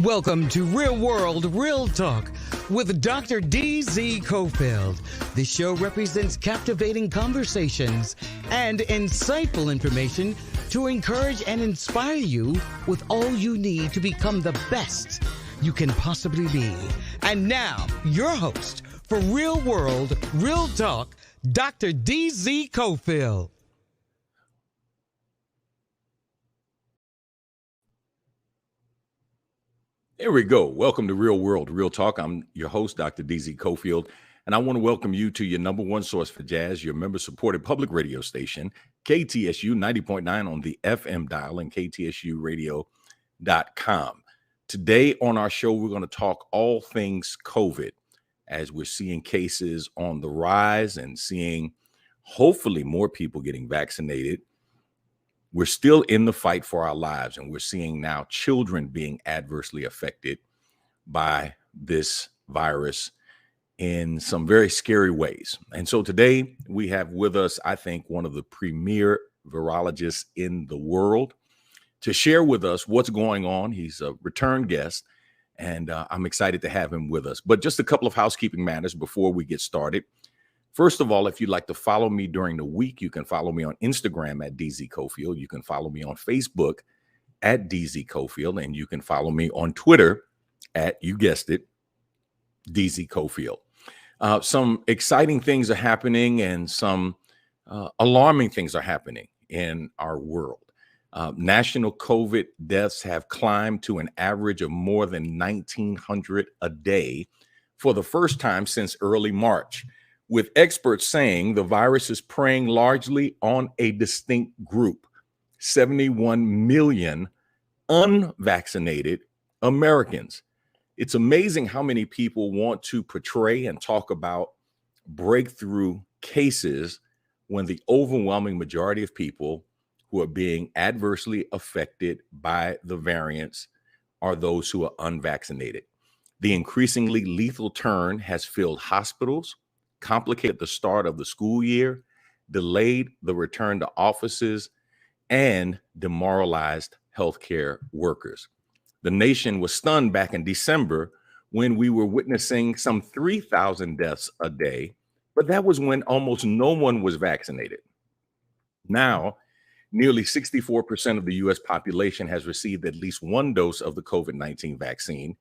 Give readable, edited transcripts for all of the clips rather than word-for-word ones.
Welcome to Real World, Real Talk with Dr. D.Z. Cofield. The show represents captivating conversations and insightful information to encourage and inspire you with all you need to become the best you can possibly be. And now, your host for Real World, Real Talk, Dr. D.Z. Cofield. There we go. Welcome to Real World, Real Talk. I'm your host, Dr. D.Z. Cofield, and I want to welcome you to your number one source for jazz, your member-supported public radio station, KTSU 90.9 on the FM dial and ktsuradio.com. Today on our show, we're going to talk all things COVID as we're seeing cases on the rise and seeing hopefully more people getting vaccinated. We're still in the fight for our lives, and we're seeing now children being adversely affected by this virus in some very scary ways. And so today we have with us, I think, one of the premier virologists in the world to share with us what's going on. He's a return guest, and I'm excited to have him with us. But just a couple of housekeeping matters before we get started. First of all, if you'd like to follow me during the week, you can follow me on Instagram at DZ Cofield. You can follow me on Facebook at DZ Cofield, and you can follow me on Twitter at, you guessed it, DZ Cofield. Some exciting things are happening, and some alarming things are happening in our world. National COVID deaths have climbed to an average of more than 1,900 a day for the first time since early March, with experts saying the virus is preying largely on a distinct group, 71 million unvaccinated Americans. It's amazing how many people want to portray and talk about breakthrough cases when the overwhelming majority of people who are being adversely affected by the variants are those who are unvaccinated. The increasingly lethal turn has filled hospitals, complicated the start of the school year, delayed the return to offices, and demoralized healthcare workers. The nation was stunned back in December when we were witnessing some 3,000 deaths a day, but that was when almost no one was vaccinated. Now, nearly 64% of the U.S. population has received at least one dose of the COVID-19 vaccine,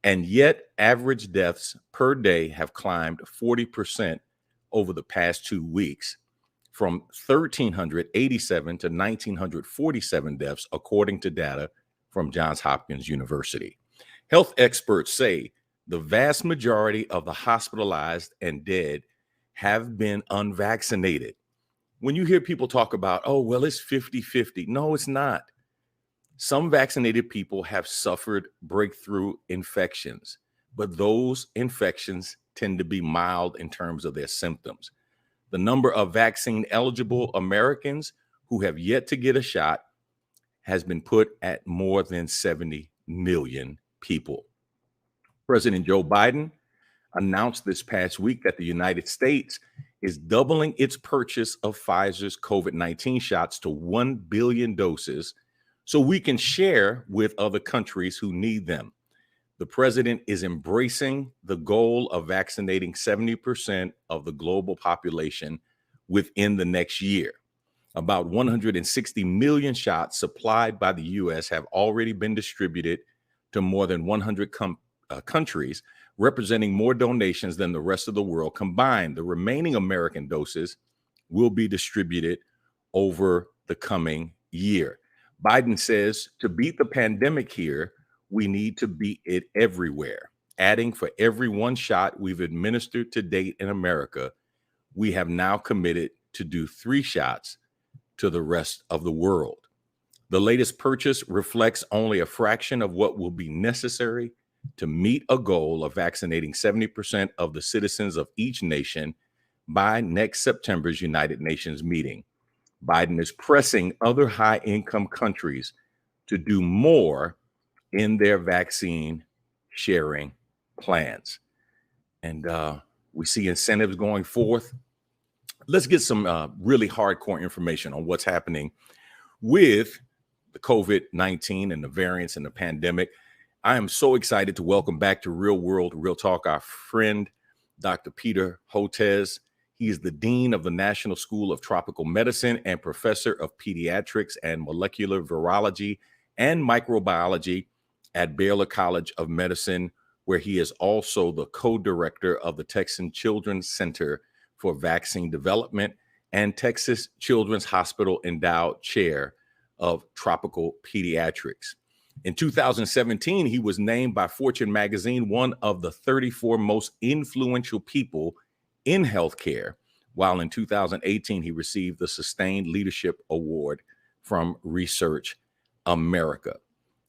and yet average deaths per day have climbed 40% over the past 2 weeks, from 1,387 to 1,947 deaths, according to data from Johns Hopkins University. Health experts say the vast majority of the hospitalized and dead have been unvaccinated. When you hear people talk about, oh, well, it's 50-50. No, it's not. Some vaccinated people have suffered breakthrough infections, but those infections tend to be mild in terms of their symptoms. The number of vaccine-eligible Americans who have yet to get a shot has been put at more than 70 million people. President Joe Biden announced this past week that the United States is doubling its purchase of Pfizer's COVID-19 shots to 1 billion doses so we can share with other countries who need them. The president is embracing the goal of vaccinating 70% of the global population within the next year. About 160 million shots supplied by the U.S. have already been distributed to more than 100 countries, representing more donations than the rest of the world combined. The remaining American doses will be distributed over the coming year. Biden says to beat the pandemic here, we need to beat it everywhere. Adding, for every one shot we've administered to date in America, we have now committed to do 3 shots to the rest of the world. The latest purchase reflects only a fraction of what will be necessary to meet a goal of vaccinating 70% of the citizens of each nation by next September's United Nations meeting. Biden is pressing other high-income countries to do more in their vaccine sharing plans. And we see incentives going forth. Let's get some really hardcore information on what's happening with the COVID-19 and the variants and the pandemic. I am so excited to welcome back to Real World Real Talk our friend, Dr. Peter Hotez. He is the Dean of the National School of Tropical Medicine and Professor of Pediatrics and Molecular Virology and Microbiology at Baylor College of Medicine, where he is also the co-director of the Texan Children's Center for Vaccine Development and Texas Children's Hospital Endowed Chair of Tropical Pediatrics. In 2017, he was named by Fortune magazine one of the 34 most influential people in healthcare, while in 2018, he received the Sustained Leadership Award from Research America.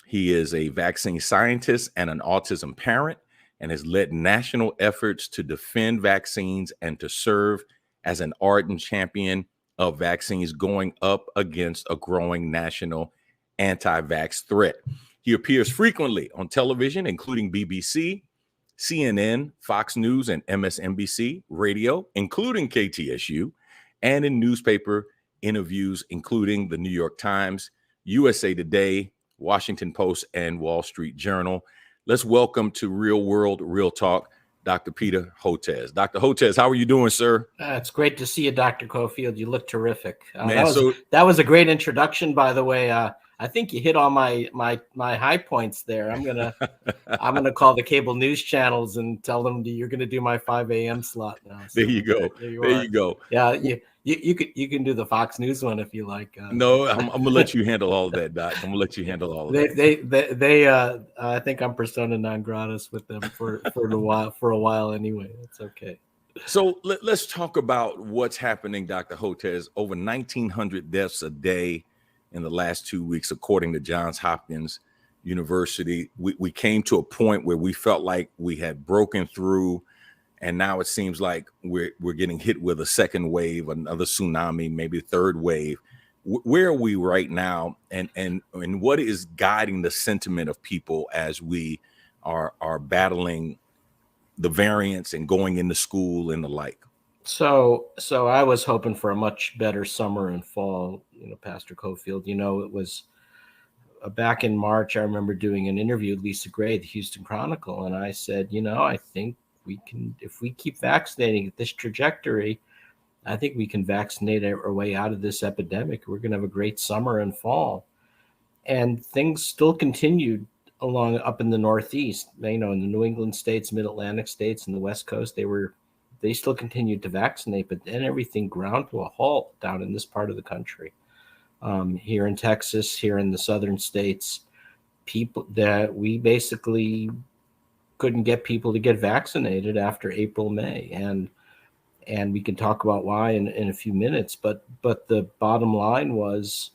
He is a vaccine scientist and an autism parent and has led national efforts to defend vaccines and to serve as an ardent champion of vaccines going up against a growing national anti-vax threat. He appears frequently on television, including BBC, CNN, Fox News, and MSNBC, radio, including KTSU, and in newspaper interviews, including the New York Times, USA Today, Washington Post, and Wall Street Journal. Let's welcome to Real World Real Talk, Dr. Peter Hotez. Dr. Hotez, how are you doing, sir? It's great to see you, Dr. Cofield. You look terrific. Man, that was a great introduction, by the way. I think you hit all my high points there. I'm gonna call the cable news channels and tell them you're gonna do my 5 a.m. slot now. So there you go. There you go. Yeah, you can do the Fox News one if you like. No, I'm gonna let you handle all of that, Doc. I'm gonna let you handle all of that. They I think I'm persona non gratis with them for a while anyway. It's okay. So let's talk about what's happening, Dr. Hotez. Over 1,900 deaths a day in the last 2 weeks, according to Johns Hopkins University. We came to a point where we felt like we had broken through, and now it seems like we're getting hit with a second wave, another tsunami, maybe third wave. Where are we right now, and what is guiding the sentiment of people as we are battling the variants and going into school and the like? So I was hoping for a much better summer and fall, Pastor Cofield. It was back in March. I remember doing an interview with Lisa Gray, the Houston Chronicle, and I said, I think we can, if we keep vaccinating at this trajectory, I think we can vaccinate our way out of this epidemic. We're going to have a great summer and fall. And things still continued along up in the Northeast, in the New England states, Mid-Atlantic states, and the West Coast. They still continued to vaccinate, but then everything ground to a halt down in this part of the country. Here in Texas, here in the southern states, people that we basically couldn't get people to get vaccinated after April, May. And we can talk about why in a few minutes, but the bottom line was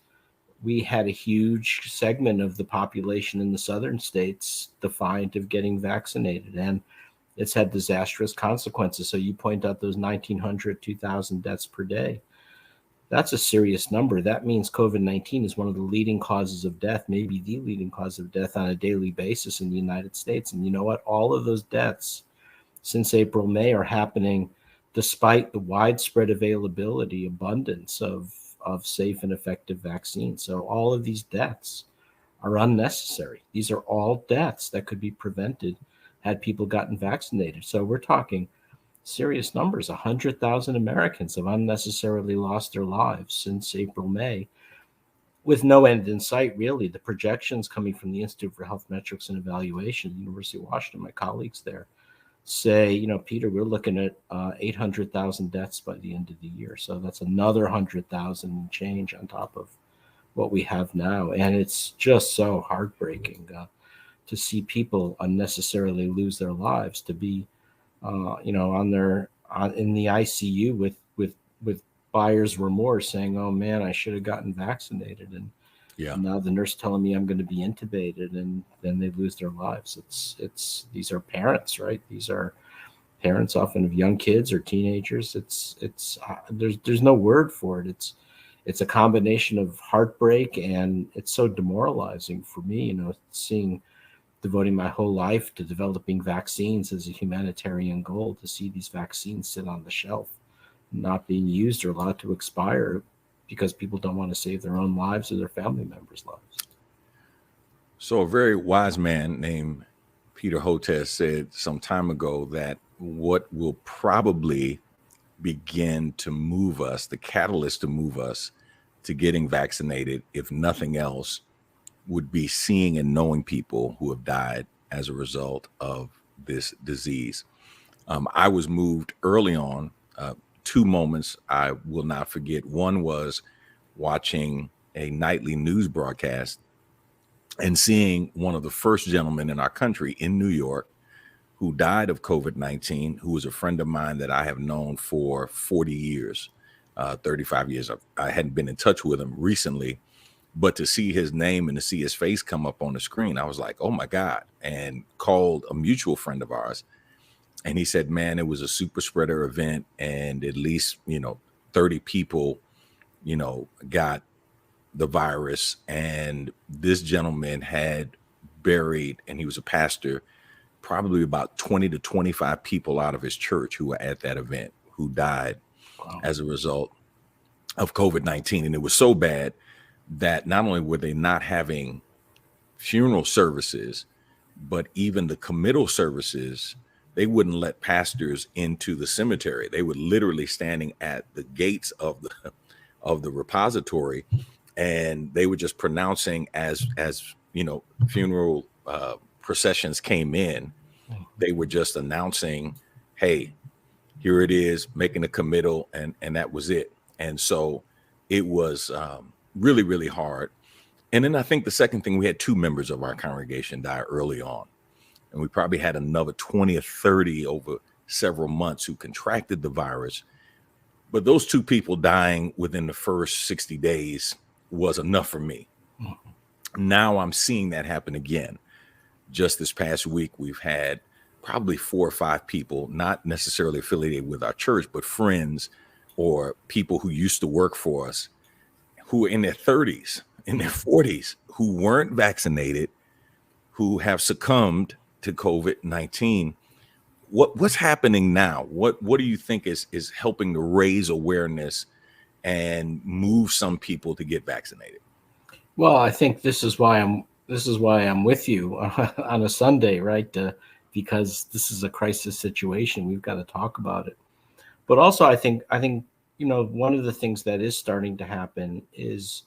we had a huge segment of the population in the southern states defiant of getting vaccinated, and it's had disastrous consequences. So you point out those 1,900, 2,000 deaths per day. That's a serious number. That means COVID-19 is one of the leading causes of death, maybe the leading cause of death on a daily basis in the United States. And you know what? All of those deaths since April, May are happening despite the widespread availability, abundance of safe and effective vaccines. So all of these deaths are unnecessary. These are all deaths that could be prevented had people gotten vaccinated. So we're talking serious numbers. 100,000 Americans have unnecessarily lost their lives since April, May, with no end in sight, really. The projections coming from the Institute for Health Metrics and Evaluation, the University of Washington, my colleagues there, say, Peter, we're looking at 800,000 deaths by the end of the year. So that's another 100,000 change on top of what we have now. And it's just so heartbreaking to see people unnecessarily lose their lives, to be, in the ICU with buyer's remorse, saying, "Oh man, I should have gotten vaccinated," and now the nurse telling me I'm going to be intubated, and then they lose their lives. These are parents, right? These are parents often of young kids or teenagers. There's no word for it. It's a combination of heartbreak, and it's so demoralizing for me, devoting my whole life to developing vaccines as a humanitarian goal, to see these vaccines sit on the shelf, not being used or allowed to expire because people don't want to save their own lives or their family members' lives. So a very wise man named Peter Hotez said some time ago that what will probably begin to move us, the catalyst to move us to getting vaccinated, if nothing else, would be seeing and knowing people who have died as a result of this disease. I was moved early on. Two moments I will not forget. One was watching a nightly news broadcast and seeing one of the first gentlemen in our country in New York who died of COVID-19, who was a friend of mine that I have known for 40 years, 35 years. I hadn't been in touch with him recently, but to see his name and to see his face come up on the screen, I was like, oh my God, and called a mutual friend of ours. And he said, man, it was a super spreader event, and at least, 30 people, got the virus. And this gentleman had buried, and he was a pastor, probably about 20 to 25 people out of his church who were at that event who died as a result of COVID-19. And it was so bad that not only were they not having funeral services, but even the committal services, they wouldn't let pastors into the cemetery. They were literally standing at the gates of the repository, and they were just pronouncing as funeral processions came in. They were just announcing, hey, here it is, making a committal, and that was it. And so it was really, really hard. And then I think the second thing, we had two members of our congregation die early on. And we probably had another 20 or 30 over several months who contracted the virus. But those two people dying within the first 60 days was enough for me. Now I'm seeing that happen again. Just this past week, we've had probably 4 or 5 people, not necessarily affiliated with our church, but friends or people who used to work for us, who are in their 30s, in their 40s, who weren't vaccinated, who have succumbed to COVID-19. What's happening now? What do you think is helping to raise awareness and move some people to get vaccinated? Well, I think this is why I'm with you on a Sunday, right? Because this is a crisis situation. We've got to talk about it. But also, I think one of the things that is starting to happen is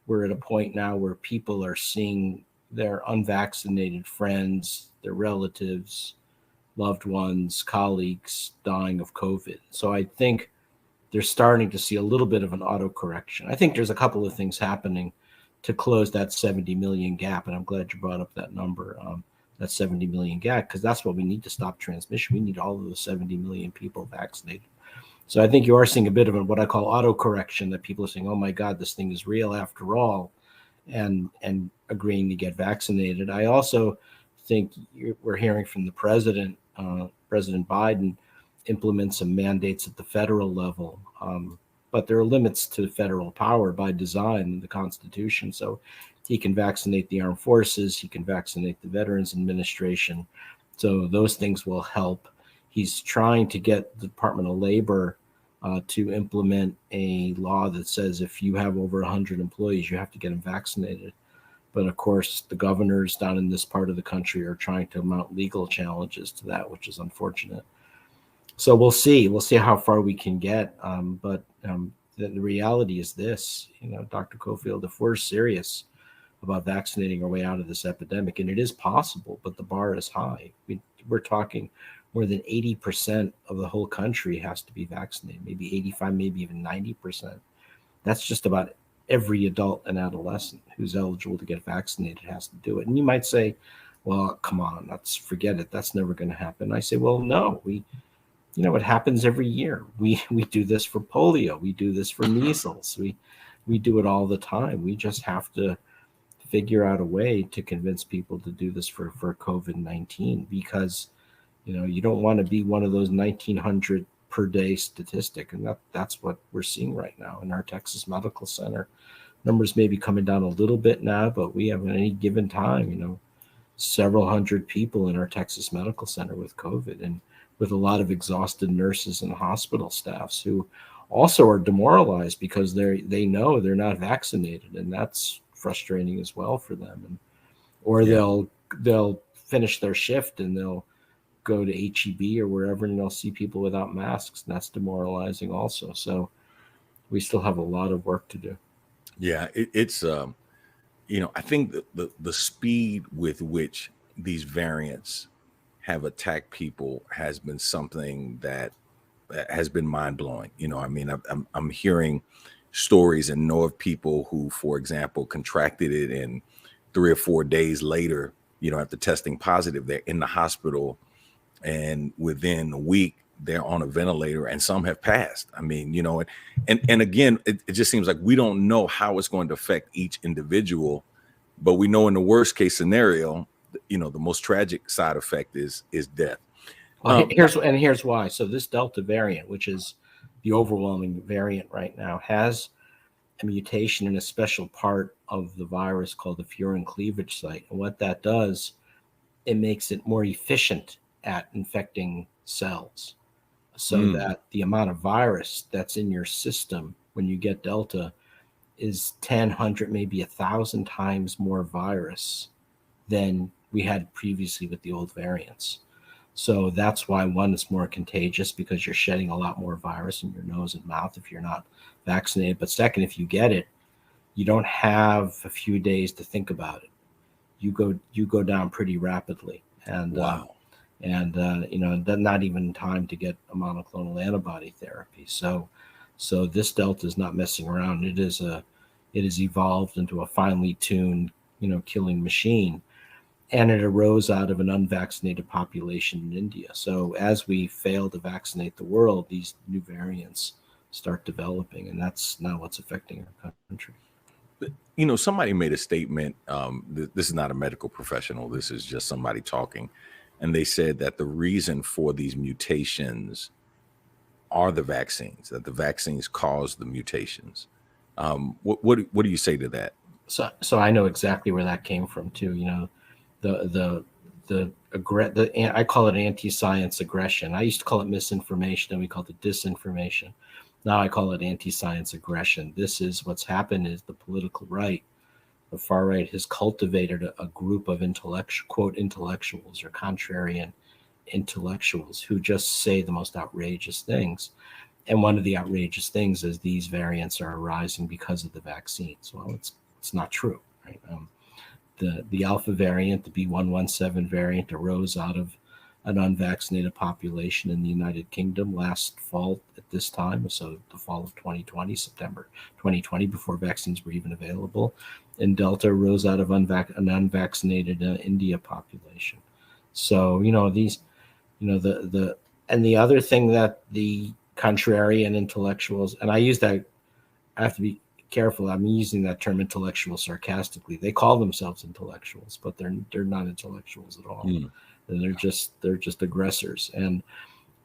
we're at a point now where people are seeing their unvaccinated friends, their relatives, loved ones, colleagues dying of COVID. So I think they're starting to see a little bit of an autocorrection. I think there's a couple of things happening to close that 70 million gap. And I'm glad you brought up that number, that 70 million gap, because that's what we need to stop transmission. We need all of the 70 million people vaccinated. So I think you are seeing a bit of what I call autocorrection, that people are saying, oh my God, this thing is real after all, and agreeing to get vaccinated. I also think we're hearing from the president, President Biden, implement some mandates at the federal level. But there are limits to federal power by design in the Constitution. So he can vaccinate the armed forces, he can vaccinate the Veterans Administration. So those things will help. He's trying to get the Department of Labor to implement a law that says if you have over 100 employees, you have to get them vaccinated. But of course, the governors down in this part of the country are trying to mount legal challenges to that, which is unfortunate. So we'll see how far we can get. But the reality is this, Dr. Cofield, if we're serious about vaccinating our way out of this epidemic, and it is possible, but the bar is high. We're talking more than 80% of the whole country has to be vaccinated, maybe 85, maybe even 90%. That's just about every adult and adolescent who's eligible to get vaccinated has to do it. And you might say, well, come on, forget it. That's never going to happen. I say, well, no, it happens every year. We do this for polio. We do this for measles. We do it all the time. We just have to figure out a way to convince people to do this for COVID-19, because you don't want to be one of those 1,900 per day statistic. And that's what we're seeing right now in our Texas Medical Center. Numbers may be coming down a little bit now, but we have at any given time, several hundred people in our Texas Medical Center with COVID, and with a lot of exhausted nurses and hospital staffs who also are demoralized because they know they're not vaccinated, and that's frustrating as well for them. or they'll finish their shift and they'll go to HEB or wherever, and they'll see people without masks, and that's demoralizing also. So we still have a lot of work to do. Yeah, it's I think the speed with which these variants have attacked people has been something that has been mind blowing. I mean, I'm hearing stories and know of people who, for example, contracted it, and 3 or 4 days later, after testing positive, they're in the hospital, and within a week they're on a ventilator, and some have passed. I mean, and again, it just seems like we don't know how it's going to affect each individual, but we know in the worst case scenario, the most tragic side effect is death. Well, here's why. So this Delta variant, which is the overwhelming variant right now, has a mutation in a special part of the virus called the furin cleavage site. And what that does, it makes it more efficient at infecting cells, so that the amount of virus that's in your system when you get Delta is 10, 100, maybe 1,000 times more virus than we had previously with the old variants. So that's why, one, it's more contagious because you're shedding a lot more virus in your nose and mouth if you're not vaccinated. But second, if you get it, you don't have a few days to think about it. You go down pretty rapidly, and wow. Not even time to get a monoclonal antibody therapy. So this Delta is not messing around. It is evolved into a finely tuned, killing machine. And it arose out of an unvaccinated population in India. So as we fail to vaccinate the world, these new variants start developing, and that's now what's affecting our country. Somebody made a statement. This is not a medical professional. This is just somebody talking. And they said that the reason for these mutations are the vaccines, that the vaccines cause the mutations. What do you say to that? So I know exactly where that came from too. I call it anti-science aggression. I used to call it misinformation, and we called it disinformation. Now I call it anti-science aggression. This is what's happened: is the political right, the far right, has cultivated a group of intellectuals or contrarian intellectuals who just say the most outrageous things. And one of the outrageous things is these variants are arising because of the vaccines. Well, it's not true, right? The Alpha variant, the B.1.1.7 variant, arose out of an unvaccinated population in the United Kingdom last fall at this time, so the fall of 2020, September 2020, before vaccines were even available. And Delta arose out of an unvaccinated India population. So, and the other thing that the contrarian intellectuals, and I have to be careful. I'm using that term intellectual sarcastically. They call themselves intellectuals, but they're not intellectuals at all. And they're just aggressors. And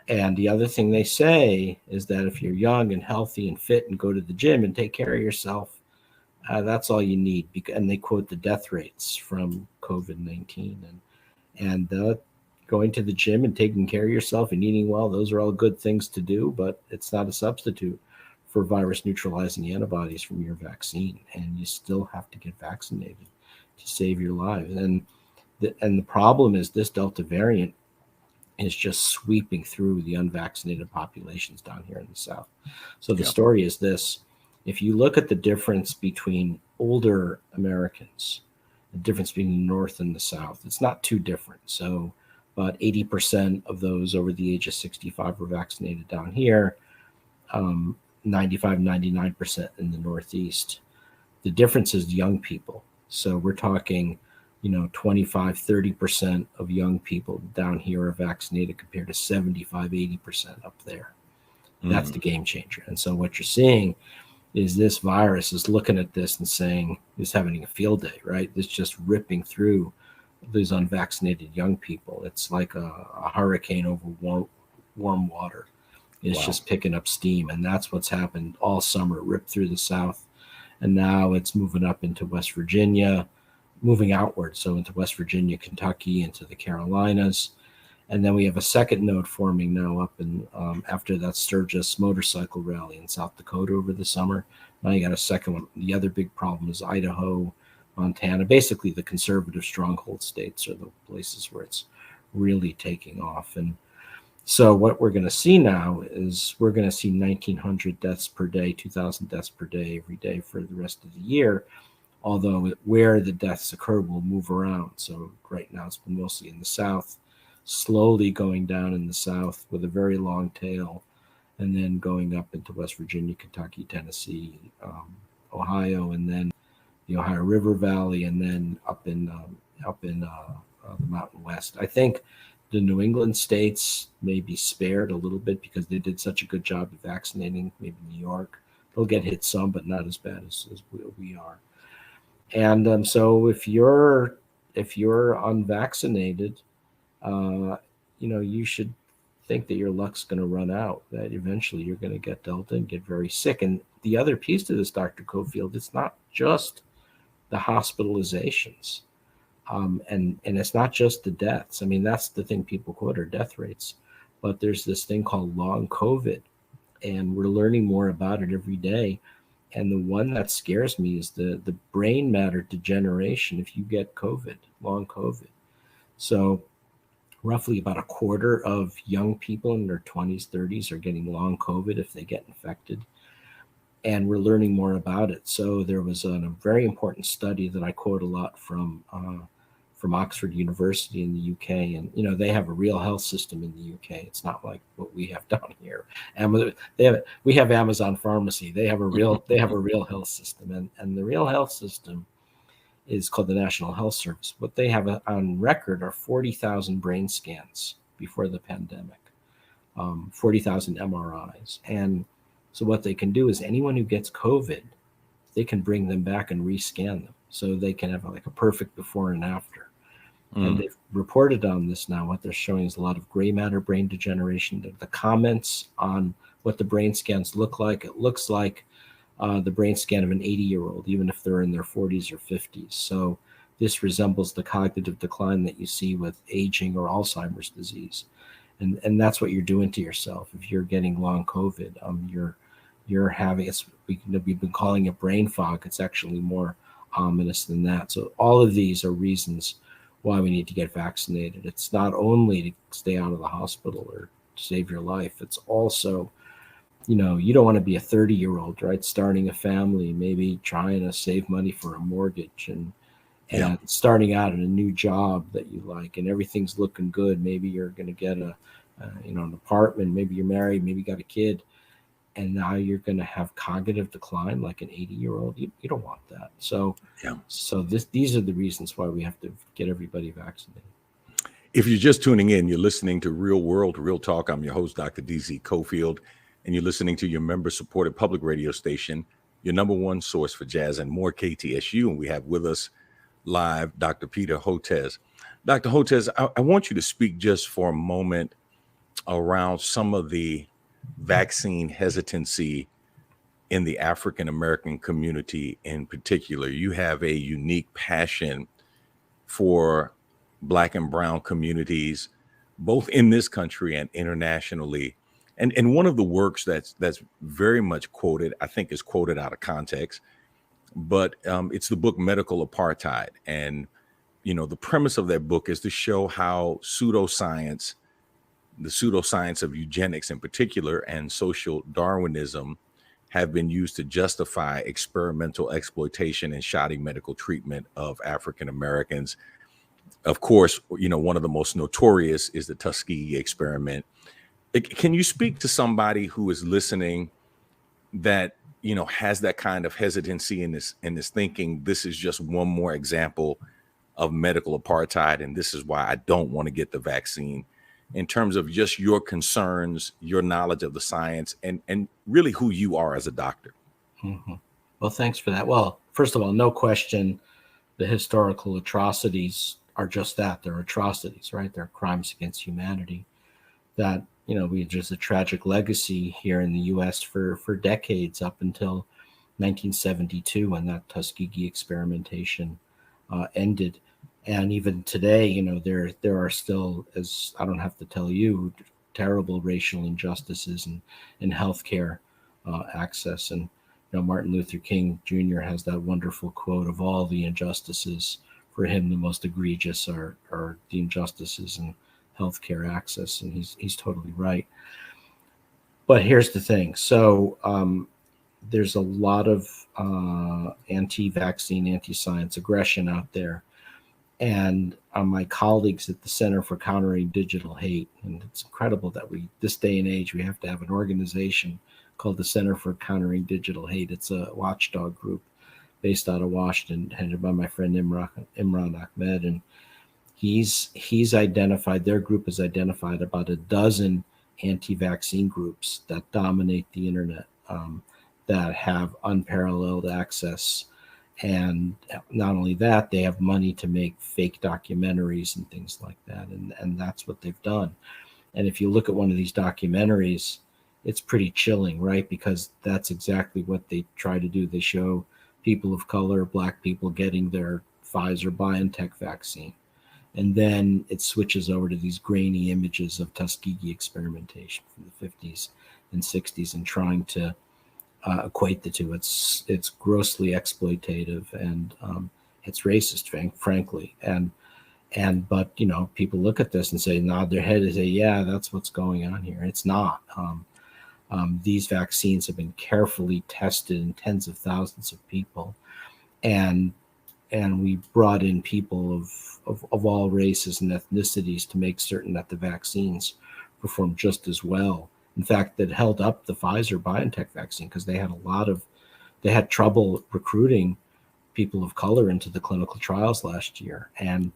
the other thing they say is that if you're young and healthy and fit and go to the gym and take care of yourself, that's all you need. And they quote the death rates from COVID-19 and going to the gym and taking care of yourself and eating well. Those are all good things to do, but it's not a substitute for virus neutralizing antibodies from your vaccine. And you still have to get vaccinated to save your lives. And the problem is this Delta variant is just sweeping through the unvaccinated populations down here in the South. So the story is this: if you look at the difference between older Americans, the difference between the North and the South, it's not too different. So about 80% of those over the age of 65 were vaccinated down here, 95, 99% in the Northeast. The difference is young people. So we're talking 25, 30% of young people down here are vaccinated compared to 75, 80% up there. That's the game changer. And so what you're seeing is this virus is looking at this and saying, it's having a field day, right? It's just ripping through these unvaccinated young people. It's like a hurricane over warm water. It's just picking up steam. And that's what's happened all summer. It ripped through the South. And now it's moving up into West Virginia, moving outward, so into West Virginia, Kentucky, into the Carolinas. And then we have a second node forming now up in after that Sturgis motorcycle rally in South Dakota over the summer. Now you got a second one. The other big problem is Idaho, Montana. Basically, the conservative stronghold states are the places where it's really taking off. And so what we're going to see now is we're going to see 1,900 deaths per day, 2,000 deaths per day every day for the rest of the year, although where the deaths occur will move around. So right now it's been mostly in the South, slowly going down in the South with a very long tail, and then going up into West Virginia, Kentucky, Tennessee, Ohio, and then the Ohio River Valley, and then up in the Mountain West. I think the New England states may be spared a little bit because they did such a good job of vaccinating. Maybe New York, they'll get hit some, but not as bad as we are. And so if you're unvaccinated, you should think that your luck's going to run out, that eventually you're going to get Delta and get very sick. And the other piece to this, Dr. Cofield, it's not just the hospitalizations, and it's not just the deaths. I mean, that's the thing people quote are death rates, but there's this thing called long COVID, and we're learning more about it every day. And the one that scares me is the brain matter degeneration if you get COVID, long COVID. So roughly about a quarter of young people in their 20s, 30s are getting long COVID if they get infected. And we're learning more about it. So there was a very important study that I quote a lot from Oxford University in the UK. And, they have a real health system in the UK. It's not like what we have down here. And we have Amazon Pharmacy. They have a real health system. And the real health system is called the National Health Service. What they have on record are 40,000 brain scans before the pandemic, 40,000 MRIs. And so what they can do is anyone who gets COVID, they can bring them back and rescan them. So they can have like a perfect before and after. And they've reported on this now. What they're showing is a lot of gray matter brain degeneration. The comments on what the brain scans look like, it looks like the brain scan of an 80-year-old, even if they're in their 40s or 50s. So this resembles the cognitive decline that you see with aging or Alzheimer's disease. And that's what you're doing to yourself. If you're getting long COVID, you're having, we've been calling it brain fog. It's actually more ominous than that. So all of these are reasons why we need to get vaccinated. It's not only to stay out of the hospital or save your life. It's also, you don't want to be a 30-year-old, right? Starting a family, maybe trying to save money for a mortgage and starting out in a new job that you like, and everything's looking good. Maybe you're going to get an apartment. Maybe you're married. Maybe you got a kid. And now you're going to have cognitive decline like an 80-year-old. You don't want that. So these are the reasons why we have to get everybody vaccinated. If you're just tuning in, you're listening to Real World, Real Talk. I'm your host, Dr. DZ Cofield, and you're listening to your member-supported public radio station, your number one source for jazz and more, KTSU. And we have with us live Dr. Peter Hotez. Dr. Hotez, I want you to speak just for a moment around some of the vaccine hesitancy in the African American community in particular. You have a unique passion for Black and brown communities, both in this country and internationally. And one of the works that's very much quoted, I think is quoted out of context, but it's the book Medical Apartheid. And, the premise of that book is to show how the pseudoscience of eugenics in particular and social Darwinism have been used to justify experimental exploitation and shoddy medical treatment of African Americans. Of course, one of the most notorious is the Tuskegee experiment. Can you speak to somebody who is listening that, has that kind of hesitancy in this thinking, this is just one more example of medical apartheid, and this is why I don't want to get the vaccine, in terms of just your concerns, your knowledge of the science, and really who you are as a doctor? Mm-hmm. Well, thanks for that. Well, first of all, no question, the historical atrocities are just that. They're atrocities, right? They're crimes against humanity that, we just a tragic legacy here in the U.S. for decades up until 1972 when that Tuskegee experimentation ended. And even today, there are still, as I don't have to tell you, terrible racial injustices in healthcare access. And Martin Luther King Jr. has that wonderful quote, of all the injustices, for him the most egregious are the injustices in healthcare access, and he's totally right. But here's the thing. So there's a lot of anti-vaccine, anti-science aggression out there. And my colleagues at the Center for Countering Digital Hate, and it's incredible that this day and age, we have to have an organization called the Center for Countering Digital Hate. It's a watchdog group based out of Washington, headed by my friend Imran Ahmed. And he's identified, their group has identified about a dozen anti-vaccine groups that dominate the internet, that have unparalleled access. And not only that, they have money to make fake documentaries and things like that. And that's what they've done. And if you look at one of these documentaries, it's pretty chilling, right? Because that's exactly what they try to do. They show people of color, Black people, getting their Pfizer BioNTech vaccine. And then it switches over to these grainy images of Tuskegee experimentation from the 50s and 60s and trying to equate the two. It's grossly exploitative, and it's racist, frankly. But people look at this and say, nod their head and say, yeah, that's what's going on here. It's not. These vaccines have been carefully tested in tens of thousands of people, and we brought in people of all races and ethnicities to make certain that the vaccines perform just as well. In fact, that held up the Pfizer BioNTech vaccine, because they had trouble recruiting people of color into the clinical trials last year. And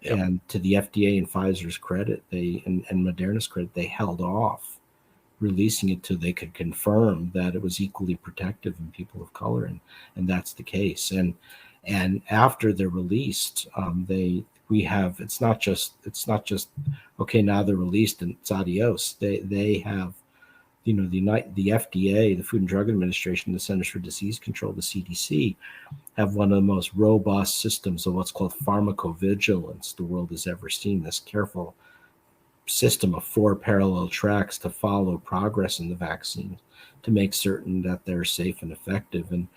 to the FDA and Pfizer's credit, and Moderna's credit, they held off releasing it till they could confirm that it was equally protective in people of color, and that's the case. And after they're released, it's not just okay, now they're released and it's adios. They have, the FDA, the Food and Drug Administration, the Centers for Disease Control, the CDC, have one of the most robust systems of what's called pharmacovigilance the world has ever seen. This careful system of 4 parallel tracks to follow progress in the vaccine to make certain that they're safe and effective. And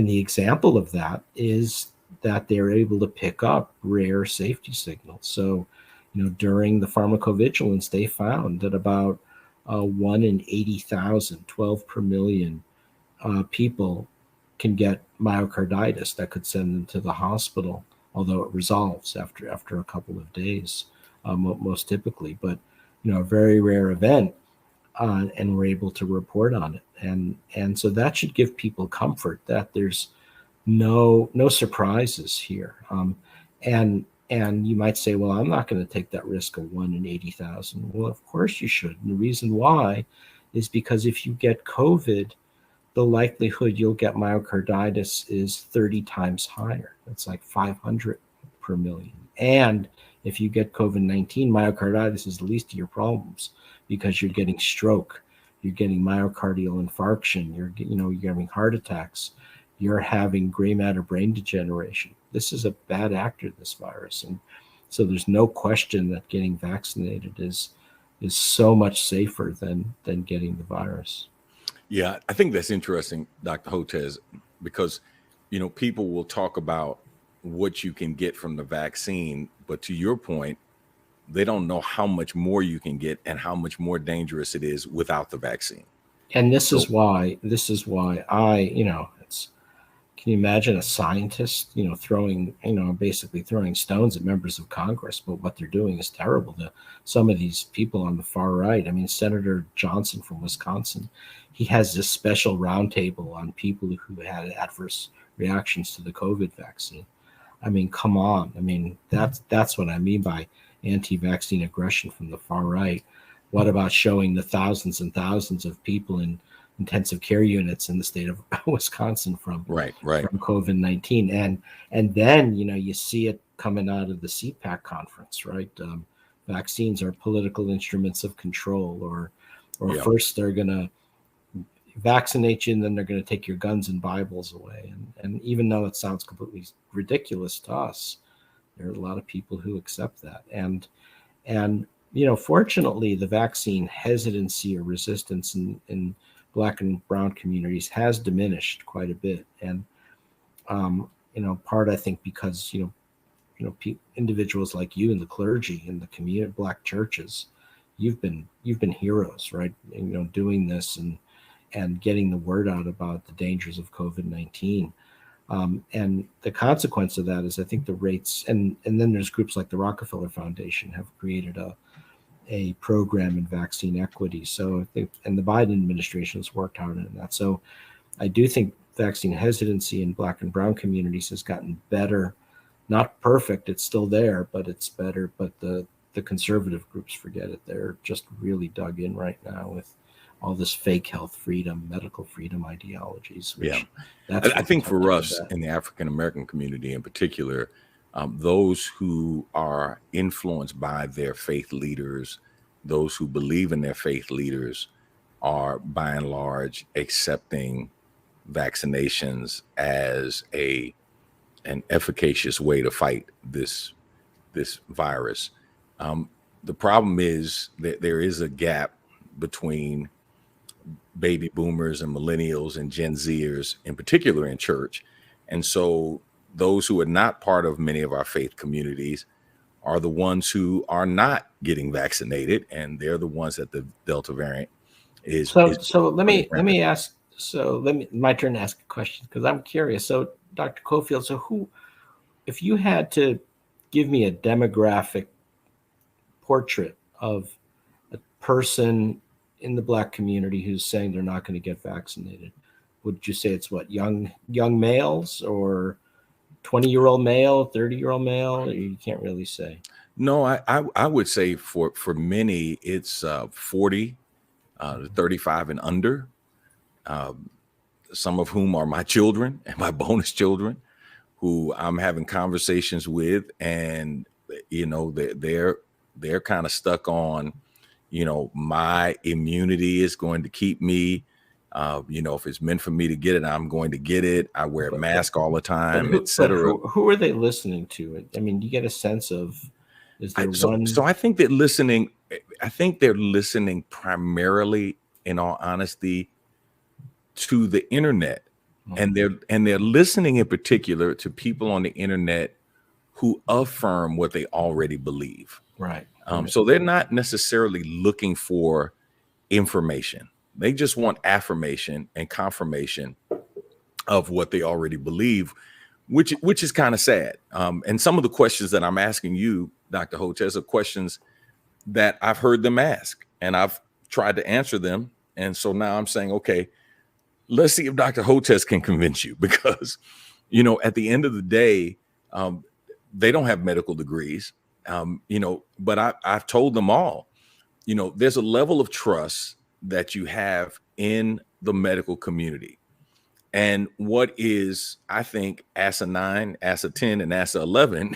the example of that is that they're able to pick up rare safety signals. So, during the pharmacovigilance, they found that about 1 in 80,000, 12 per million people can get myocarditis that could send them to the hospital, although it resolves after a couple of days, most typically. But, a very rare event, and we're able to report on it. And so that should give people comfort that there's no surprises here. And you might say, well, I'm not going to take that risk of 1 in 80,000. Well, of course you should. And the reason why is because if you get COVID, the likelihood you'll get myocarditis is 30 times higher. That's like 500 per million. And if you get COVID-19, myocarditis is the least of your problems, because you're getting stroke, you're getting myocardial infarction, you're having heart attacks, you're having gray matter brain degeneration. This is a bad actor, this virus. And so there's no question that getting vaccinated is so much safer than getting the virus. Yeah, I think that's interesting, Dr. Hotez, because, people will talk about what you can get from the vaccine, but to your point, they don't know how much more you can get and how much more dangerous it is without the vaccine. And this is why can you imagine a scientist, basically throwing stones at members of Congress? But what they're doing is terrible. Some of these people on the far right, Senator Johnson from Wisconsin, he has this special roundtable on people who had adverse reactions to the COVID vaccine. Come on. That's what I mean by anti-vaccine aggression from the far right. What about showing the thousands and thousands of people in intensive care units in the state of Wisconsin from COVID-19? And then, you see it coming out of the CPAC conference, right? Vaccines are political instruments of control, or first they're going to vaccinate you and then they're going to take your guns and Bibles away. And even though it sounds completely ridiculous to us, there are a lot of people who accept that. And fortunately, the vaccine hesitancy or resistance in Black and brown communities has diminished quite a bit. And, part, I think, because, individuals like you in the clergy in the community, Black churches, you've been heroes, right? Doing this and getting the word out about the dangers of COVID-19. And the consequence of that is, I think, the rates, and then there's groups like the Rockefeller Foundation have created a program in vaccine equity. So I think, and the Biden administration has worked hard on that. So I do think vaccine hesitancy in Black and brown communities has gotten better. Not perfect, it's still there, but it's better. But the conservative groups, forget it. They're just really dug in right now with all this fake health freedom, medical freedom ideologies. Which I think for us in the African American community in particular, those who are influenced by their faith leaders, those who believe in their faith leaders, are by and large accepting vaccinations as an efficacious way to fight this virus. The problem is that there is a gap between baby boomers and millennials and Gen Zers in particular in church. And so those who are not part of many of our faith communities are the ones who are not getting vaccinated, and they're the ones that the Delta variant is. So let me ask. So my turn to ask a question, because I'm curious. So Dr. Cofield, so if you had to give me a demographic portrait of a person in the Black community who's saying they're not going to get vaccinated, would you say it's what, young males, or 20-year-old male, 30-year-old male? You can't really say. No, I would say for many it's 40 to 35 and under, some of whom are my children and my bonus children, who I'm having conversations with, and they're kind of stuck on, my immunity is going to keep me. If it's meant for me to get it, I'm going to get it. I wear a mask all the time, etc. Who are they listening to? I mean, do you get a sense of, is there one? So I think they're listening primarily, in all honesty, to the internet. And they're listening in particular to people on the internet who affirm what they already believe. Right. So they're not necessarily looking for information. They just want affirmation and confirmation of what they already believe, which is kind of sad. And some of the questions that I'm asking you, Dr. Hotez, are questions that I've heard them ask, and I've tried to answer them. And so now I'm saying, okay, let's see if Dr. Hotez can convince you, because, at the end of the day, they don't have medical degrees, but I've told them all, there's a level of trust that you have in the medical community. And what is, I think, ASA 9, ASA 10, and ASA 11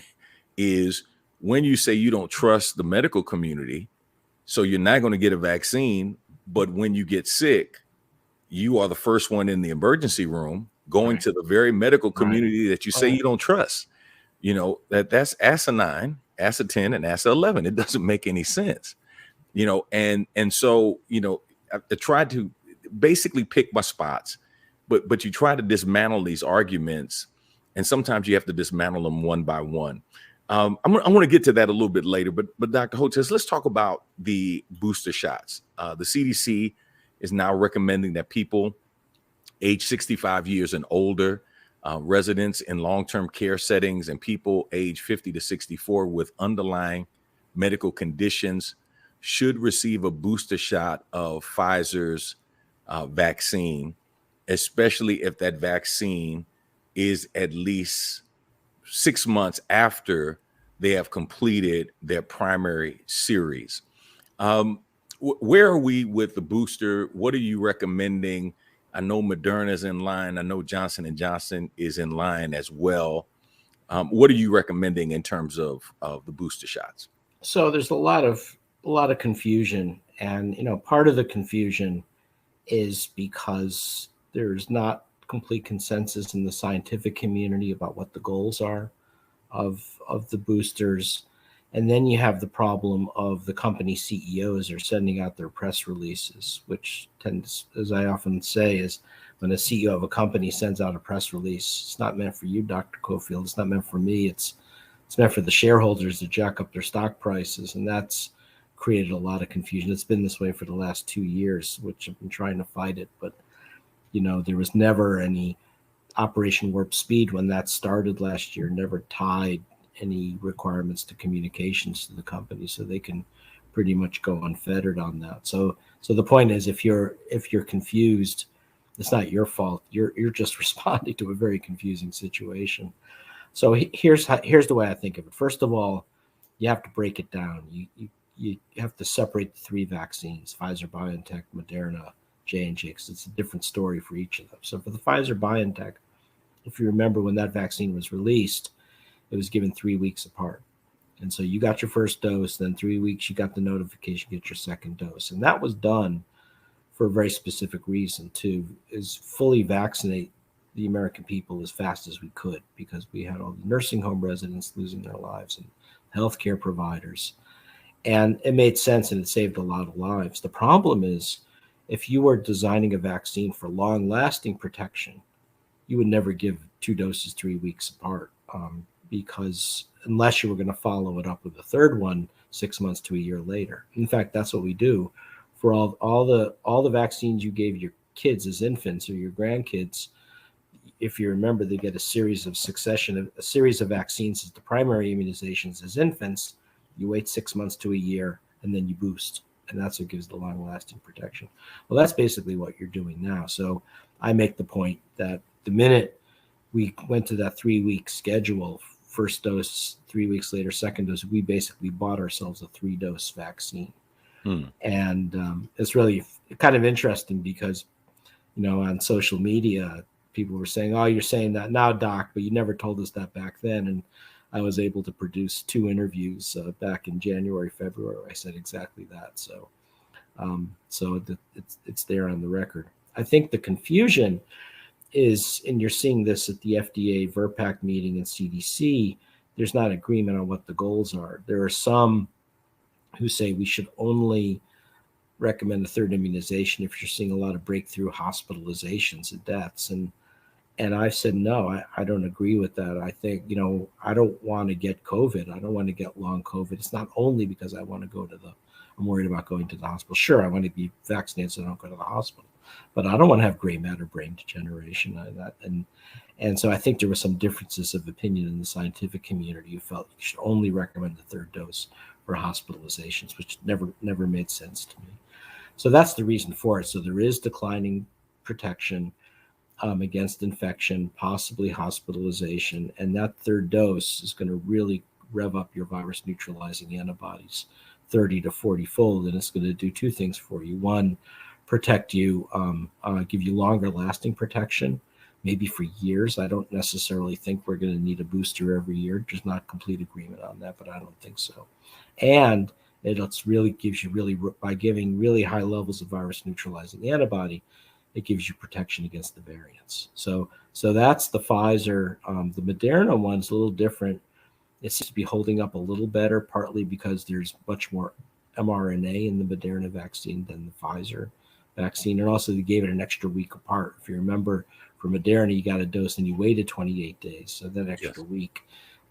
is when you say you don't trust the medical community, so you're not going to get a vaccine, but when you get sick, you are the first one in the emergency room going to the very medical community that you say you don't trust. That's ASA 9, ASA 10, and ASA 11. It doesn't make any sense, and so, I tried to basically pick my spots, but you try to dismantle these arguments, and sometimes you have to dismantle them one by one. I want to get to that a little bit later, but Dr. Hotez, let's talk about the booster shots. The CDC is now recommending that people age 65 years and older, residents in long-term care settings, and people age 50 to 64 with underlying medical conditions should receive a booster shot of Pfizer's vaccine, especially if that vaccine is at least 6 months after they have completed their primary series. Where are we with the booster? What are you recommending? I know Moderna is in line. I know Johnson & Johnson is in line as well. What are you recommending in terms of the booster shots? So there's a lot of confusion, and part of the confusion is because there's not complete consensus in the scientific community about what the goals are of the boosters. And then you have the problem of the company CEOs are sending out their press releases, which tends, as I often say, is when a CEO of a company sends out a press release, it's not meant for you, Dr. Cofield. It's not meant for me. It's meant for the shareholders to jack up their stock prices. And that's created a lot of confusion. It's been this way for the last 2 years, which I've been trying to fight it. But, there was never any Operation Warp Speed when that started last year, never tied any requirements to communications to the company, so they can pretty much go unfettered on that. So the point is, if you're confused, it's not your fault. You're just responding to a very confusing situation. So here's the way I think of it. First of all, you have to break it down. You have to separate the 3 vaccines: Pfizer, BioNTech, Moderna, J&J, because it's a different story for each of them. So for the Pfizer BioNTech, if you remember when that vaccine was released, it was given 3 weeks apart. And so you got your first dose, then 3 weeks, you got the notification, get your second dose. And that was done for a very specific reason, is fully vaccinate the American people as fast as we could, because we had all the nursing home residents losing their lives and healthcare providers. And it made sense, and it saved a lot of lives. The problem is, if you were designing a vaccine for long-lasting protection, you would never give 2 doses 3 weeks apart. Because unless you were going to follow it up with a third one 6 months to a year later. In fact, that's what we do for all the vaccines you gave your kids as infants or your grandkids. If you remember, they get a series of vaccines as the primary immunizations as infants. You wait 6 months to a year, and then you boost, and that's what gives the long-lasting protection. Well, that's basically what you're doing now. So I make the point that the minute we went to that 3-week schedule, first dose, 3 weeks later, second dose, we basically bought ourselves a 3-dose vaccine. And it's really kind of interesting because, on social media, people were saying, "Oh, you're saying that now, Doc, but you never told us that back then." And I was able to produce 2 interviews back in January, February. I said exactly that. So it's there on the record. I think the confusion is, and you're seeing this at the FDA VRBPAC meeting and CDC, there's not agreement on what the goals are. There are some who say we should only recommend a third immunization if you're seeing a lot of breakthrough hospitalizations and deaths. And I've said, no, I don't agree with that. I think, I don't want to get COVID. I don't want to get long COVID. It's not only because I want to I'm worried about going to the hospital. Sure, I want to be vaccinated so I don't go to the hospital, but I don't want to have gray matter brain degeneration. And so I think there were some differences of opinion in the scientific community who felt you should only recommend the third dose for hospitalizations, which never made sense to me. So that's the reason for it. So there is declining protection against infection, possibly hospitalization, and that third dose is going to really rev up your virus neutralizing antibodies 30 to 40 fold, and it's going to do 2 things for you. One, protect you, give you longer lasting protection, maybe for years. I don't necessarily think we're going to need a booster every year. There's not complete agreement on that, but I don't think so. And it really gives you by giving really high levels of virus neutralizing antibody, it gives you protection against the variants. So that's the Pfizer. The Moderna one's a little different. It seems to be holding up a little better, partly because there's much more mRNA in the Moderna vaccine than the Pfizer vaccine. And also they gave it an extra week apart. If you remember, for Moderna, you got a dose and you waited 28 days. So that extra week,